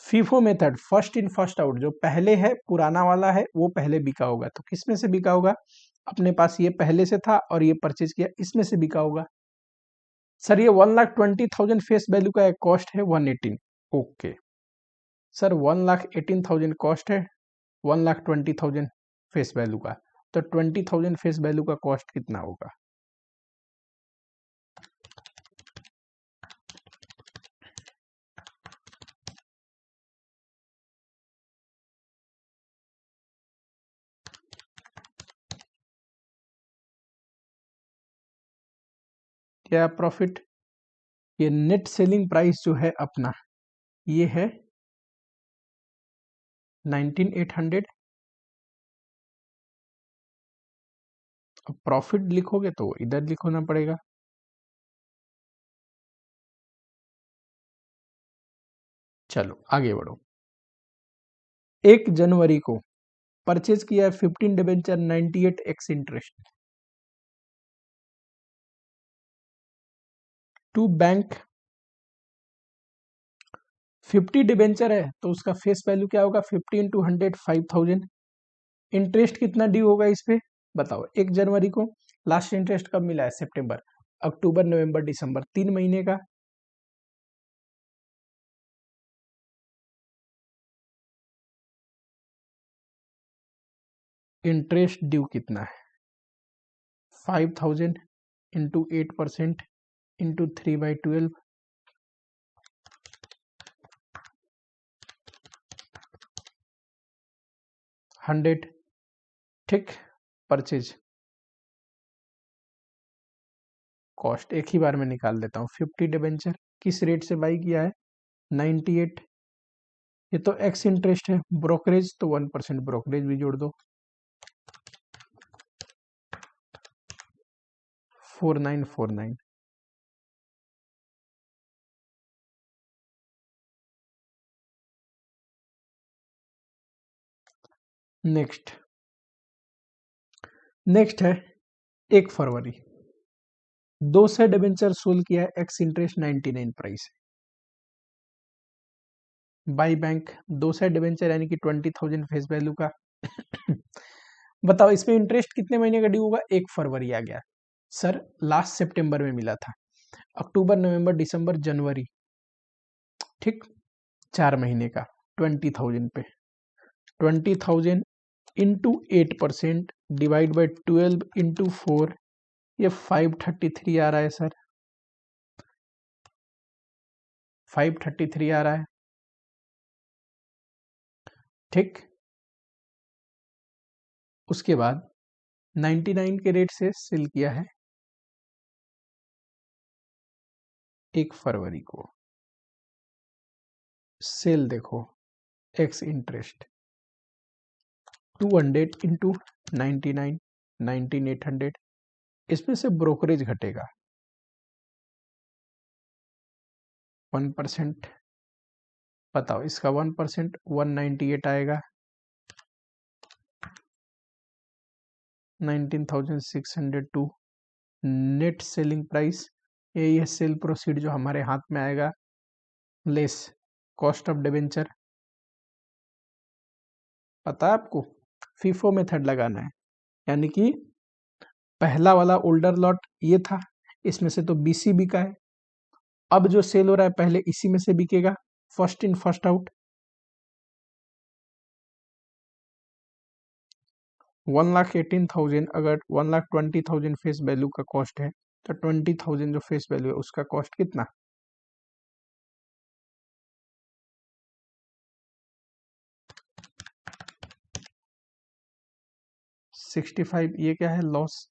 FIFO method, first in first out, जो पहले है पुराना वाला है वो पहले बिका होगा, तो किसमें से बिका होगा? अपने पास ये पहले से था और ये परचेज किया, इसमें से बिका होगा। सर ये 1,20,000 फेस वैल्यू का कॉस्ट है 118, ओके सर 1,18,000 कॉस्ट है, 1,20,000 फेस वैल्यू का, तो 20,000 फेस वैल्यू का कॉस्ट कितना होगा? क्या प्रॉफिट? ये नेट सेलिंग प्राइस जो है अपना, ये है 19,800। अब प्रॉफिट लिखोगे तो इधर लिखना पड़ेगा, चलो आगे बढ़ो। 1 जनवरी को परचेज किया है 15 debenture 98 ex interest to bank, 50 debenture है तो उसका फेस वैल्यू क्या होगा? 50 इंटू 100 5,000। इंटरेस्ट कितना ड्यू होगा इस पे? बताओ 1 जनवरी को, लास्ट इंटरेस्ट कब मिला है? सितंबर, अक्टूबर, नवंबर, दिसंबर, 3 महीने का। इंटरेस्ट ड्यू कितना है? 5,000 इंटू 8% इंटू 3/12, 100। ठीक, परचेज कॉस्ट एक ही बार में निकाल देता हूँ। 50 डिबेंचर किस रेट से बाई किया है? 98। ये तो एक्स इंटरेस्ट है, ब्रोकरेज तो 1% ब्रोकरेज भी जोड़ दो, 4949। नेक्स्ट नेक्स्ट है 1 फरवरी, 200 डिबेंचर सोल्ड किया है, x interest 99 price, by bank 200 debenture यानी कि 20,000 फेस वैल्यू का। बताओ इसमें इंटरेस्ट कितने महीने का ड्यू होगा? 1 फरवरी आ गया सर, लास्ट सितंबर में मिला था, अक्टूबर, नवंबर, दिसंबर, जनवरी, ठीक 4 महीने का 20,000 पे, 20,000 इंटू 8% डिवाइड बाई 12 इंटू 4, ये 533 आ रहा है सर, 533 आ रहा है, ठीक। उसके बाद 99 के रेट से सेल किया है 1 फरवरी को, सेल देखो, एक्स इंटरेस्ट 200 इंटू 99, 19,800, इसमें से ब्रोकरेज घटेगा 1%। बताओ इसका 1% 198 आएगा, 19,602 नेट सेलिंग प्राइस। यही है सेल प्रोसीड जो हमारे हाथ में आएगा, लेस कॉस्ट ऑफ डिबेंचर। पता है आपको, फीफो मेथड लगाना है, यानी कि पहला वाला ओल्डर लॉट ये था, इसमें से तो बीसी बिका है। अब जो सेल हो रहा है पहले इसी में से बिकेगा, फर्स्ट इन फर्स्ट आउट। 1,18,000 अगर 1,20,000 फेस वैल्यू का कॉस्ट है तो 20,000 जो फेस वैल्यू है उसका कॉस्ट कितना? 65। ये क्या है? लॉस।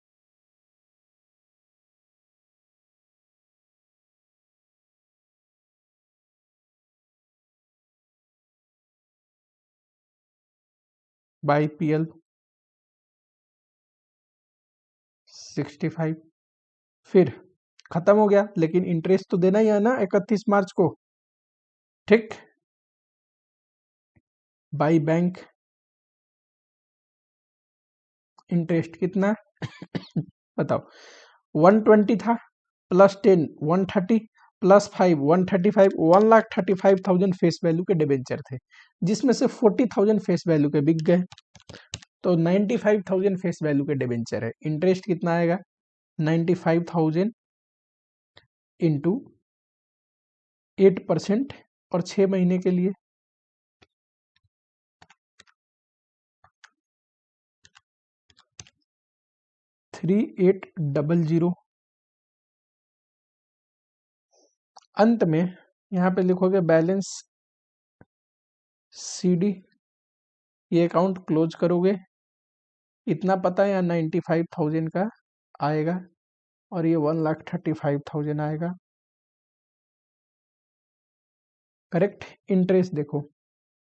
By PL 65। फिर खत्म हो गया, लेकिन इंटरेस्ट तो देना ही है ना 31 मार्च को। ठीक, बाई बैंक इंटरेस्ट कितना बताओ? 120 था, प्लस 10 130, प्लस 5 135, 1,35,000 फेस वैल्यू के डिबेंचर थे, जिसमें से 40,000 फेस वैल्यू के बिक गए, तो 95,000 फेस वैल्यू के डिबेंचर है। इंटरेस्ट कितना आएगा? 95,000 इंटू 8% और 6 महीने के लिए 3800। अंत में यहाँ पे लिखोगे बैलेंस सीडी, ये अकाउंट क्लोज करोगे। इतना पता है, या 95,000 का आएगा और ये 1,35,000 आएगा। करेक्ट। इंटरेस्ट देखो,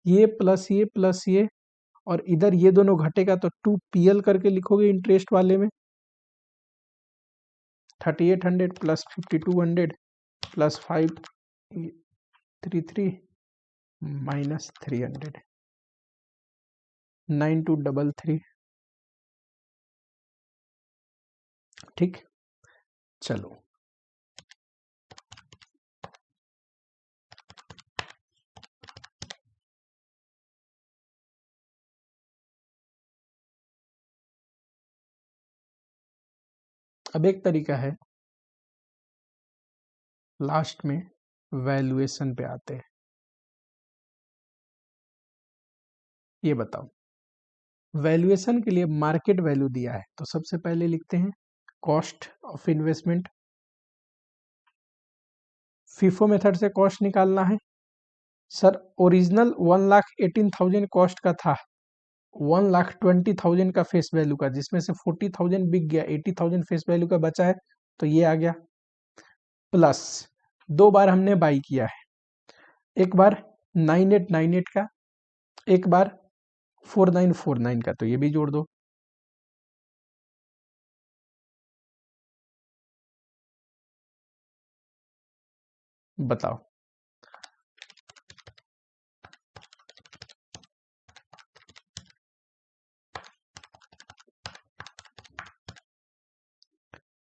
ये प्लस ये और इधर ये दोनों घटेगा तो 2PL करके लिखोगे इंटरेस्ट वाले में। 3800 प्लस 5200 प्लस 533 माइनस 300, 9233। ठीक, चलो अब एक तरीका है, लास्ट में वैल्यूएशन पे आते हैं। ये बताओ, वैल्यूएशन के लिए मार्केट वैल्यू दिया है तो सबसे पहले लिखते हैं cost of investment. FIFO method से कॉस्ट निकालना है। सर ओरिजिनल 1,18,000 कॉस्ट का था, 1,20,000 का फेस वैल्यू का, जिसमें से 40,000 बिक गया, 80,000 फेस वैल्यू का बचा है, तो ये आ गया। प्लस 2 बार हमने बाई किया है, एक बार 9898 का, एक बार 4949 का, तो ये भी जोड़ दो। बताओ,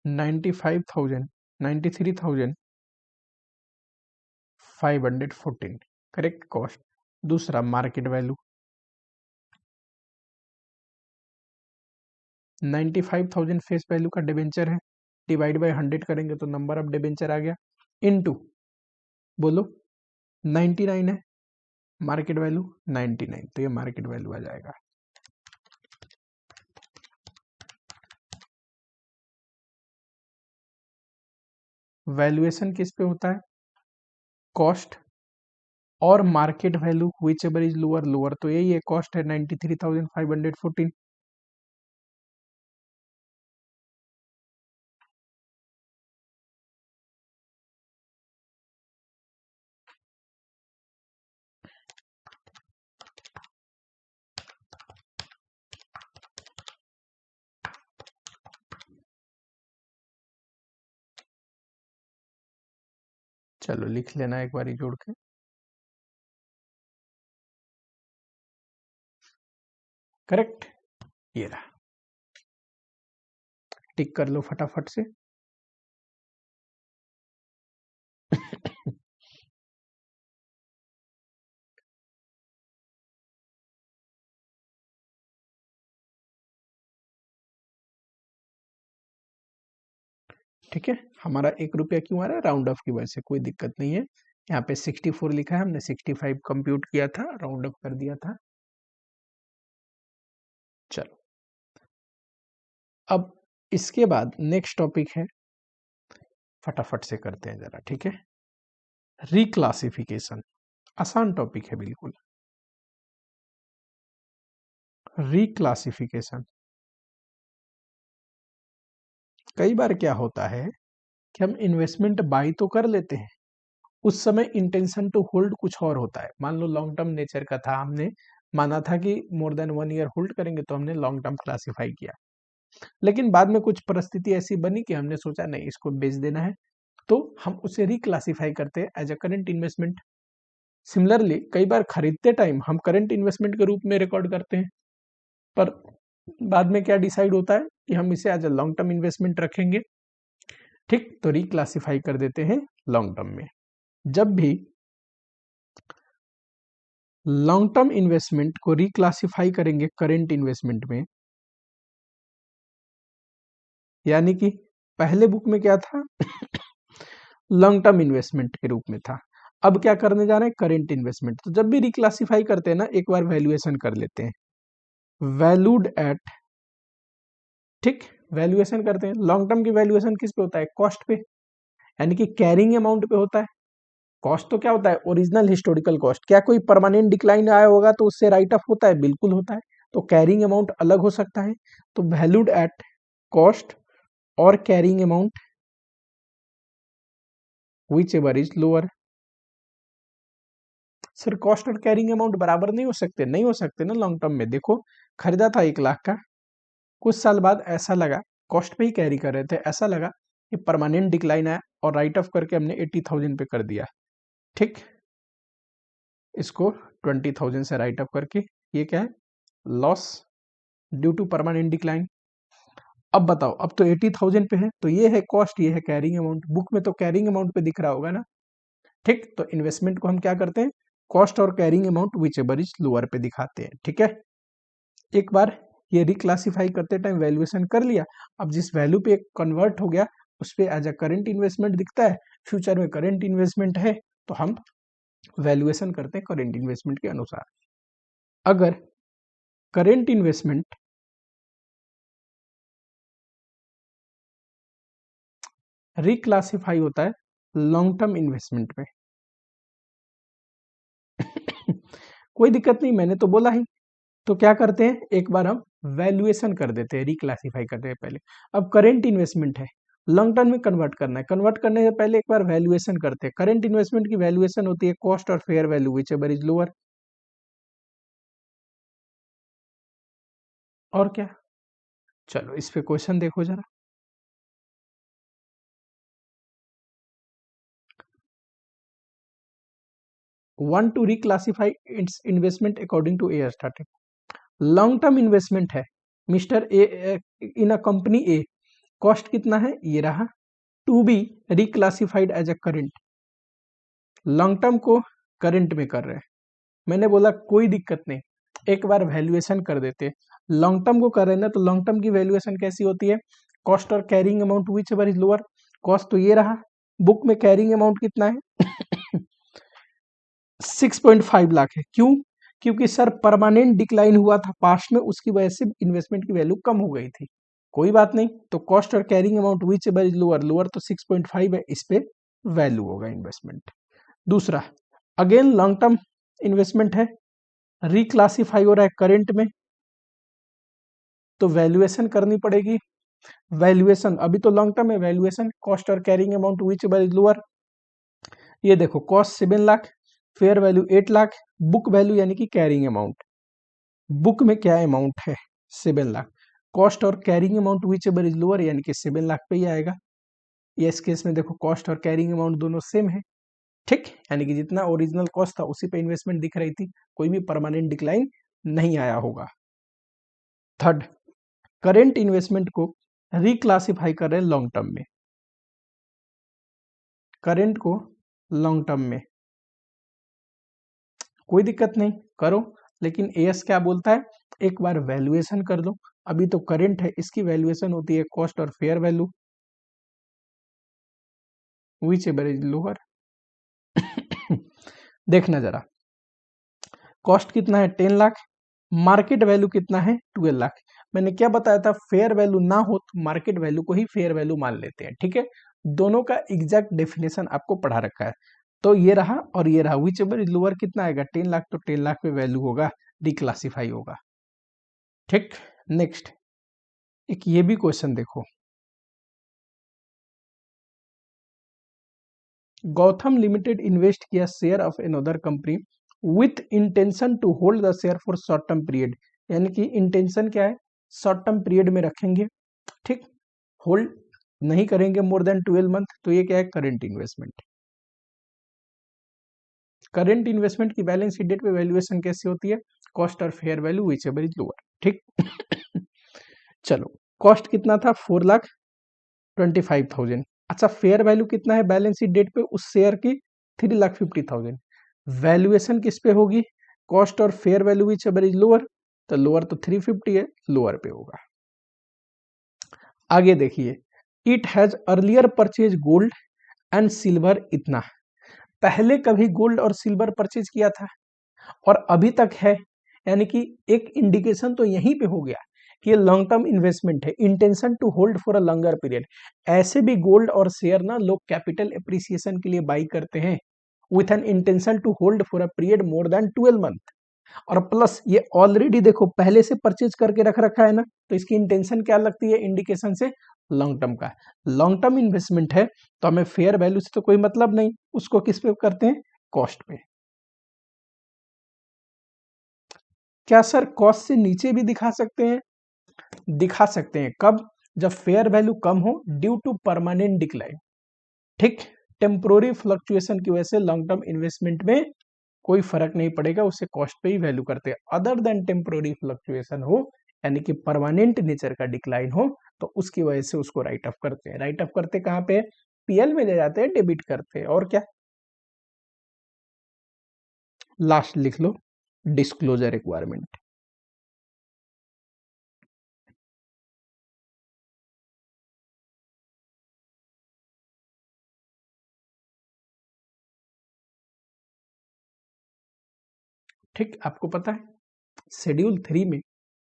$93,514 करेक्ट कॉस्ट। दूसरा मार्केट वैल्यू 95,000 फेस वैल्यू का डिबेंचर है, डिवाइड बाय 100 करेंगे तो नंबर ऑफ डिबेंचर आ गया, इनटू बोलो 99 है मार्केट वैल्यू 99, तो ये मार्केट वैल्यू आ जाएगा। वैल्यूएशन किस पे होता है? कॉस्ट और market value, whichever is lower lower, तो यही है, कॉस्ट है 93,514। चलो लिख लेना एक बारी जोड़ के। करेक्ट, ये रहा, टिक कर लो फटाफट से। ठीक है, हमारा 1 रुपया क्यों आ रहा है? राउंड ऑफ की वजह से, कोई दिक्कत नहीं है। यहाँ पे 64 लिखा है, हमने 65 कंप्यूट किया था, राउंड ऑफ कर दिया था। चलो, अब इसके बाद नेक्स्ट टॉपिक है, फटाफट से करते हैं जरा, ठीक है। रिक्लासिफिकेशन, आसान टॉपिक है बिल्कुल। रिक्लासिफिकेशन, कई बार क्या होता है कि हम इन्वेस्टमेंट बाई तो कर लेते हैं, उस समय इंटेंशन टू होल्ड कुछ और होता है। मान लो लॉन्ग टर्म नेचर का था, हमने माना था कि मोर देन 1 ईयर होल्ड करेंगे, तो हमने लॉन्ग टर्म क्लासिफाई किया। लेकिन बाद में कुछ परिस्थिति ऐसी बनी कि हमने सोचा नहीं, इसको बेच देना है, तो हम उसे रिक्लासिफाई करते हैं as a current investment. Similarly कई बार खरीदते टाइम हम करंट इन्वेस्टमेंट के रूप में रिकॉर्ड करते हैं, पर बाद में क्या डिसाइड होता है कि हम इसे as a long term investment रखेंगे, ठीक, तो रिक्लासिफाई कर देते हैं लॉन्ग टर्म में। जब भी लॉन्ग टर्म इन्वेस्टमेंट को रिक्लासिफाई करेंगे करेंट इन्वेस्टमेंट में, यानी कि पहले बुक में क्या था लॉन्ग टर्म इन्वेस्टमेंट के रूप में था, अब क्या करने जा रहे हैं? Current investment. तो जब भी रिक्लासिफाई करते हैं ना, एक बार वैल्यूएशन कर लेते हैं, वैल्यूड एट, ठीक, वैल्यूएशन करते हैं। लॉन्ग टर्म की वैल्यूएशन किस पे होता है? कॉस्ट पे, यानी कि कैरिंग अमाउंट पे होता है। कॉस्ट तो क्या होता है? Original historical cost. क्या कोई परमानेंट डिक्लाइन आया होगा तो उससे राइट ऑफ होता है? बिल्कुल होता है। तो कैरिंग अमाउंट अलग हो सकता है, तो वैल्यूड एट कॉस्ट और carrying amount which ever is lower. Sir cost और कैरिंग अमाउंट बराबर नहीं हो सकते? नहीं हो सकते ना लॉन्ग टर्म में। देखो, खरीदा था 1 लाख का, कुछ साल बाद ऐसा लगा, कॉस्ट पे ही कैरी कर रहे थे, ऐसा लगा कि परमानेंट डिक्लाइन आया और राइट ऑफ करके हमने 80,000 पे कर दिया, ठीक, इसको 20,000 से राइट ऑफ करके, ये क्या है? Loss due to permanent decline. अब बताओ, अब तो 80,000 पे है, तो ये है कॉस्ट, ये है कैरिंग अमाउंट। बुक में तो कैरिंग अमाउंट पे दिख रहा होगा ना, ठीक। तो इन्वेस्टमेंट को हम क्या करते हैं? कॉस्ट और carrying amount which ever is lower पे दिखाते हैं, ठीक है। एक बार ये रिक्लासिफाई करते टाइम वैल्यूएशन कर लिया, अब जिस वैल्यू पे कन्वर्ट हो गया उस पे एज अ करंट इन्वेस्टमेंट दिखता है, फ्यूचर में करंट इन्वेस्टमेंट है, तो हम वैल्यूएशन करते हैं करंट इन्वेस्टमेंट के अनुसार। अगर करंट इन्वेस्टमेंट रिक्लासिफाई होता है लॉन्ग टर्म इन्वेस्टमेंट में कोई दिक्कत नहीं, मैंने तो बोला ही। तो क्या करते हैं, एक बार हम वैल्यूएशन कर देते हैं, रिक्लासिफाई करते हैं पहले। अब करंट इन्वेस्टमेंट है, लॉन्ग टर्म में कन्वर्ट करना है, कन्वर्ट करने से पहले एक बार वैल्यूएशन करते हैं। करंट इन्वेस्टमेंट की वैल्यूएशन होती है कॉस्ट और fair value whichever is lower. और क्या, चलो इस पे क्वेश्चन देखो जरा। One to reclassify its investment according to a starting. Long term investment है mister A in a company A, cost कितना है? ये रहा, to be reclassified as a current. Long term को करंट में कर रहे हैं, मैंने बोला कोई दिक्कत नहीं, एक बार वैल्यूएशन कर देते। लॉन्ग टर्म को कर रहे हैं ना, तो लॉन्ग टर्म की वैल्यूएशन कैसी होती है? कॉस्ट और carrying amount which ever is lower. Cost तो ये रहा, बुक में कैरिंग अमाउंट कितना है 6.5 लाख है। क्यों? क्योंकि सर परमानेंट डिक्लाइन हुआ था पास्ट में, उसकी वजह से इन्वेस्टमेंट की वैल्यू कम हो गई थी। कोई बात नहीं, तो कॉस्ट और carrying amount which ever is lower, lower तो 6.5 है, इस पे वैल्यू होगा इन्वेस्टमेंट। दूसरा, अगेन लॉन्ग टर्म इन्वेस्टमेंट है, रिक्लासिफाई हो रहा है करंट में, तो वैल्यूएशन करनी पड़ेगी। वैल्यूएशन अभी तो लॉन्ग टर्म है, वैल्यूएशन कॉस्ट और carrying amount which ever is lower. ये देखो, cost 7 lakh, fair value 8 lakh, book value यानी कि कैरिंग अमाउंट, बुक में क्या अमाउंट है? 7 लाख। कॉस्ट और carrying amount which ever is lower, यानी कि 7 लाख पे ही आएगा। ये इस केस में देखो, कॉस्ट और कैरिंग अमाउंट दोनों सेम है, ठीक, यानी कि जितना ओरिजिनल कॉस्ट था उसी पे इन्वेस्टमेंट दिख रही थी, कोई भी परमानेंट डिक्लाइन नहीं आया होगा। थर्ड, करेंट इन्वेस्टमेंट को रिक्लासिफाई कर रहे हैं लॉन्ग टर्म में, करेंट को लॉन्ग टर्म में, कोई दिक्कत नहीं, करो। लेकिन एएस क्या बोलता है? एक बार वैल्यूएशन कर लो। अभी तो करंट है, इसकी वैल्यूएशन होती है कॉस्ट और fair value, whichever is lower. देखना जरा, कॉस्ट कितना है 10 लाख, मार्केट वैल्यू कितना है 12 लाख। मैंने क्या बताया था, फेयर वैल्यू ना हो तो मार्केट वैल्यू को ही फेयर वैल्यू मान लेते हैं, ठीक है। दोनों का एग्जैक्ट डेफिनेशन आपको पढ़ा रखा है। तो ये रहा और ये रहा, विच एवर इज लोअर कितना आएगा 10 लाख, तो 10 लाख पे वैल्यू होगा, डिक्लासीफाई होगा, ठीक। नेक्स्ट एक ये भी क्वेश्चन देखो, गौतम लिमिटेड इन्वेस्ट किया share of another company with intention to hold the share for short term period, यानी कि इंटेंशन क्या है, शॉर्ट टर्म पीरियड में रखेंगे, ठीक, होल्ड नहीं करेंगे मोर देन 12 मंथ, तो ये क्या है, करंट इन्वेस्टमेंट। करंट इन्वेस्टमेंट की बैलेंस शीट डेट पे वैल्यूएशन कैसे होती है, कॉस्ट और fair value whichever is lower, ठीक। चलो, कॉस्ट कितना था 4,25,000। अच्छा, फेयर वैल्यू कितना है बैलेंस शीट डेट पे उस शेयर की, 3,50,000। वैल्यूएशन किस पे होगी, कॉस्ट और fair value whichever is lower, तो लोअर तो 350 है, लोअर पे होगा। आगे देखिए, it has earlier purchase gold and silver इतना, पहले कभी गोल्ड और सिल्वर परचेज किया था और अभी तक है, यानी कि एक इंडिकेशन तो यहीं पे हो गया कि ये लॉन्ग टर्म इन्वेस्टमेंट है, intention to hold for a longer period. ऐसे भी गोल्ड और शेयर ना लोग कैपिटल एप्रिसिएशन के लिए बाई करते हैं with an intention to hold for a period more than 12 month, और प्लस ये ऑलरेडी देखो पहले से परचेज करके रख रखा है ना, तो इसकी इंटेंशन क्या लगती है, इंडिकेशन से लॉन्ग टर्म का। लॉन्ग टर्म इन्वेस्टमेंट है तो हमें फेयर वैल्यू से तो कोई मतलब नहीं, उसको किस पे करते हैं, कॉस्ट पे। क्या सर कॉस्ट से नीचे भी दिखा सकते हैं, दिखा सकते हैं, कब, जब फेयर वैल्यू कम हो ड्यू टू परमानेंट डिक्लाइन, ठीक। टेम्पोररी फ्लक्चुएशन की वजह से लॉन्ग टर्म इन्वेस्टमेंट में कोई फर्क नहीं पड़ेगा, उससे कॉस्ट पे ही वैल्यू करते हैं। अदर देन टेम्पोररी फ्लक्चुएशन हो, यानी कि परमानेंट नेचर का डिक्लाइन हो, तो उसकी वजह से उसको राइट ऑफ करते हैं। राइट ऑफ करते कहाँ पे, पीएल में ले जाते हैं, डेबिट करते हैं, और क्या। लास्ट लिख लो, डिस्क्लोजर रिक्वायरमेंट। ठीक, आपको पता है शेड्यूल 3 में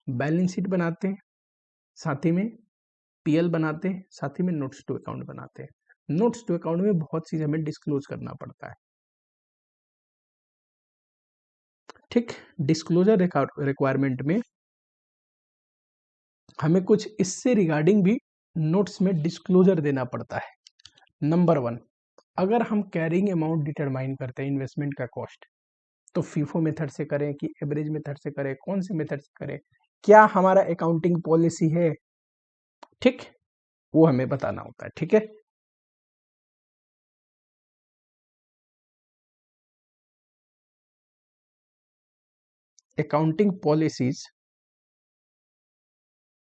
बैलेंस शीट बनाते हैं, साथ ही में पीएल बनाते हैं, साथ ही में नोट्स टू अकाउंट बनाते हैं। नोट्स टू अकाउंट में बहुत चीज हमें डिस्क्लोज करना पड़ता है, ठीक। डिस्क्लोजर रिक्वायरमेंट में हमें कुछ इससे रिगार्डिंग भी नोट्स में डिस्क्लोजर देना पड़ता है। नंबर 1, अगर हम कैरिंग अमाउंट डिटरमाइन करते हैं इन्वेस्टमेंट का कॉस्ट, तो फीफो मेथड से करें कि एवरेज मेथड से करें, कौन से मेथड से करें, क्या हमारा अकाउंटिंग पॉलिसी है, ठीक, वो हमें बताना होता है, ठीक है। accounting policies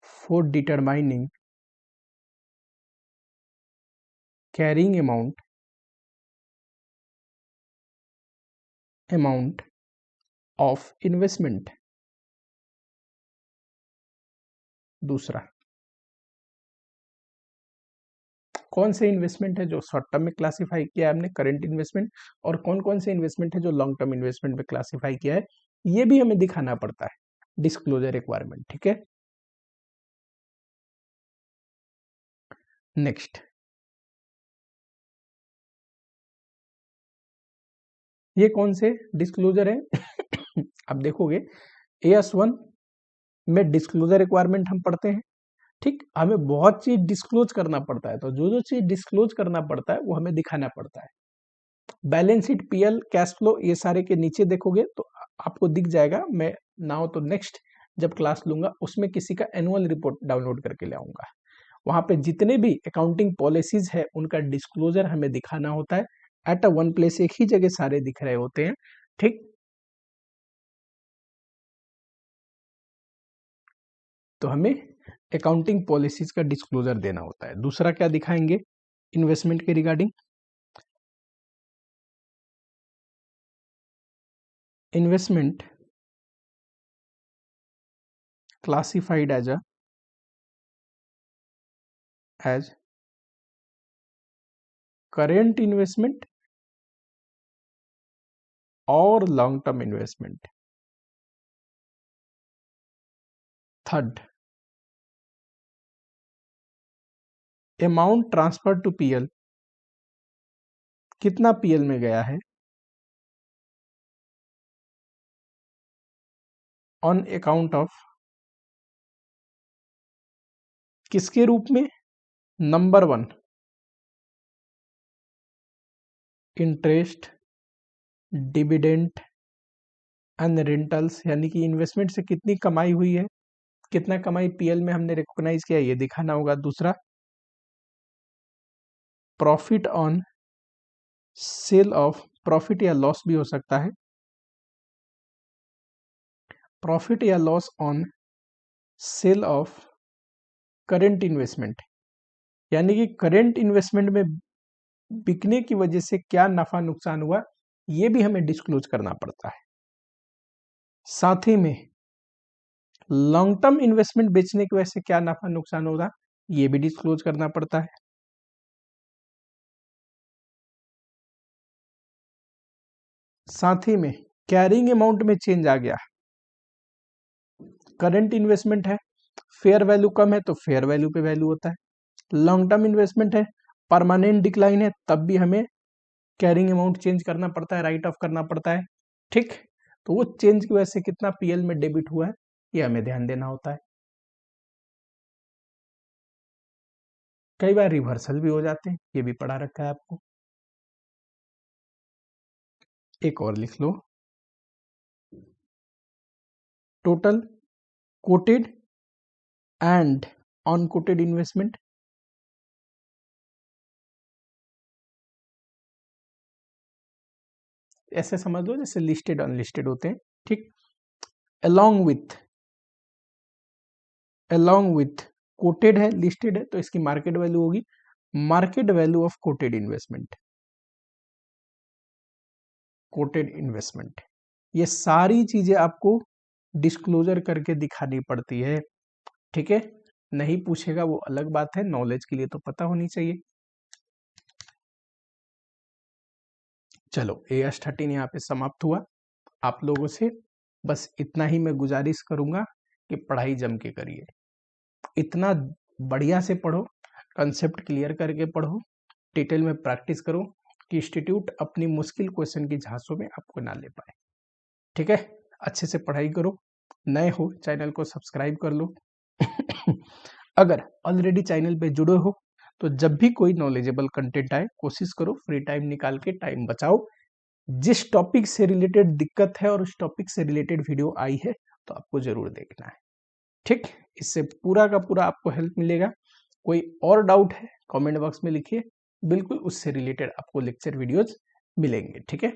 for determining carrying amount of investment। दूसरा, कौन से इन्वेस्टमेंट है जो शॉर्ट टर्म में क्लासिफाई किया है हमने करंट इन्वेस्टमेंट, और कौन कौन से इन्वेस्टमेंट है जो लॉन्ग टर्म इन्वेस्टमेंट में क्लासिफाई किया है, ये भी हमें दिखाना पड़ता है, डिस्क्लोजर रिक्वायरमेंट, ठीक है। नेक्स्ट, ये कौन से डिस्क्लोजर है अब देखोगे AS1 में डिस्क्लोजर रिक्वायरमेंट हम पढ़ते हैं, ठीक। हमें बहुत चीज डिस्क्लोज करना पड़ता है, तो जो जो चीज डिस्क्लोज करना पड़ता है वो हमें दिखाना पड़ता है। Balance sheet, PL, cash flow, ये सारे के नीचे देखोगे तो आपको दिख जाएगा। मैं ना हो तो नेक्स्ट जब क्लास लूंगा उसमें किसी का एनुअल रिपोर्ट डाउनलोड करके ले आऊंगा, वहां पे जितने भी अकाउंटिंग पॉलिसीज है उनका डिस्क्लोजर हमें दिखाना होता है एट अ वन प्लेस, एक ही जगह सारे दिख रहे होते हैं, ठीक। तो हमें अकाउंटिंग पॉलिसीज का डिस्क्लोजर देना होता है। दूसरा क्या दिखाएंगे इन्वेस्टमेंट के regarding, investment classified as current investment और long term investment. Third, amount transfer to PL, कितना पीएल में गया है ऑन अकाउंट ऑफ, किसके रूप में? Number 1 interest, dividend and rentals, यानी कि इन्वेस्टमेंट से कितनी कमाई हुई है, कितना कमाई पीएल में हमने रिकॉग्नाइज किया, ये दिखाना होगा। दूसरा, profit on sale of, profit या लॉस भी हो सकता है, प्रॉफिट या loss on sale of current investment, यानी कि करेंट इन्वेस्टमेंट में बिकने की वजह से क्या नफा नुकसान हुआ, ये भी हमें डिस्क्लोज करना पड़ता है। साथ ही में लॉन्ग टर्म इन्वेस्टमेंट बेचने की वजह से क्या नफा नुकसान होगा, ये भी डिस्क्लोज करना पड़ता है। साथ ही में कैरिंग अमाउंट में चेंज आ गया, करंट इन्वेस्टमेंट है, फेयर वैल्यू कम है तो फेयर वैल्यू पे वैल्यू होता है, लॉन्ग टर्म इन्वेस्टमेंट है, परमानेंट डिक्लाइन है, तब भी हमें कैरिंग अमाउंट चेंज करना पड़ता है, राइट ऑफ करना पड़ता है। ठीक, तो वो चेंज की वजह से कितना पीएल में डेबिट हुआ है, ये हमें ध्यान देना होता है। कई बार रिवर्सल भी हो जाते हैं, ये भी पढ़ा रखा है आपको। एक और लिख लो, total quoted and unquoted investment, ऐसे समझ लो जैसे लिस्टेड अनलिस्टेड होते हैं। ठीक, अलोंग विथ कोटेड है, लिस्टेड है, तो इसकी मार्केट वैल्यू होगी market value of quoted investment, quoted investment. ये सारी चीजें आपको डिस्क्लोजर करके दिखानी पड़ती है। ठीक है, नहीं पूछेगा वो अलग बात है, नॉलेज के लिए तो पता होनी चाहिए। चलो, AS13 यहाँ पे समाप्त हुआ। आप लोगों से बस इतना ही मैं गुजारिश करूंगा कि पढ़ाई जम के करिए, इतना बढ़िया से पढ़ो, कंसेप्ट क्लियर करके पढ़ो, डिटेल में प्रैक्टिस करो कि इंस्टीट्यूट अपनी मुश्किल क्वेश्चन की झांसों में आपको ना ले पाए। ठीक है, अच्छे से पढ़ाई करो, नए हो चैनल को सब्सक्राइब कर लो। अगर ऑलरेडी चैनल पे जुड़े हो तो जब भी कोई नॉलेजेबल कंटेंट आए, कोशिश करो फ्री टाइम निकाल के टाइम बचाओ, जिस टॉपिक से रिलेटेड दिक्कत है और उस टॉपिक से रिलेटेड वीडियो आई है तो आपको जरूर देखना है। ठीक, इससे पूरा का पूरा आपको हेल्प मिलेगा। कोई और डाउट है कमेंट बॉक्स में लिखिए, बिल्कुल उससे रिलेटेड आपको लेक्चर वीडियोज मिलेंगे। ठीक है।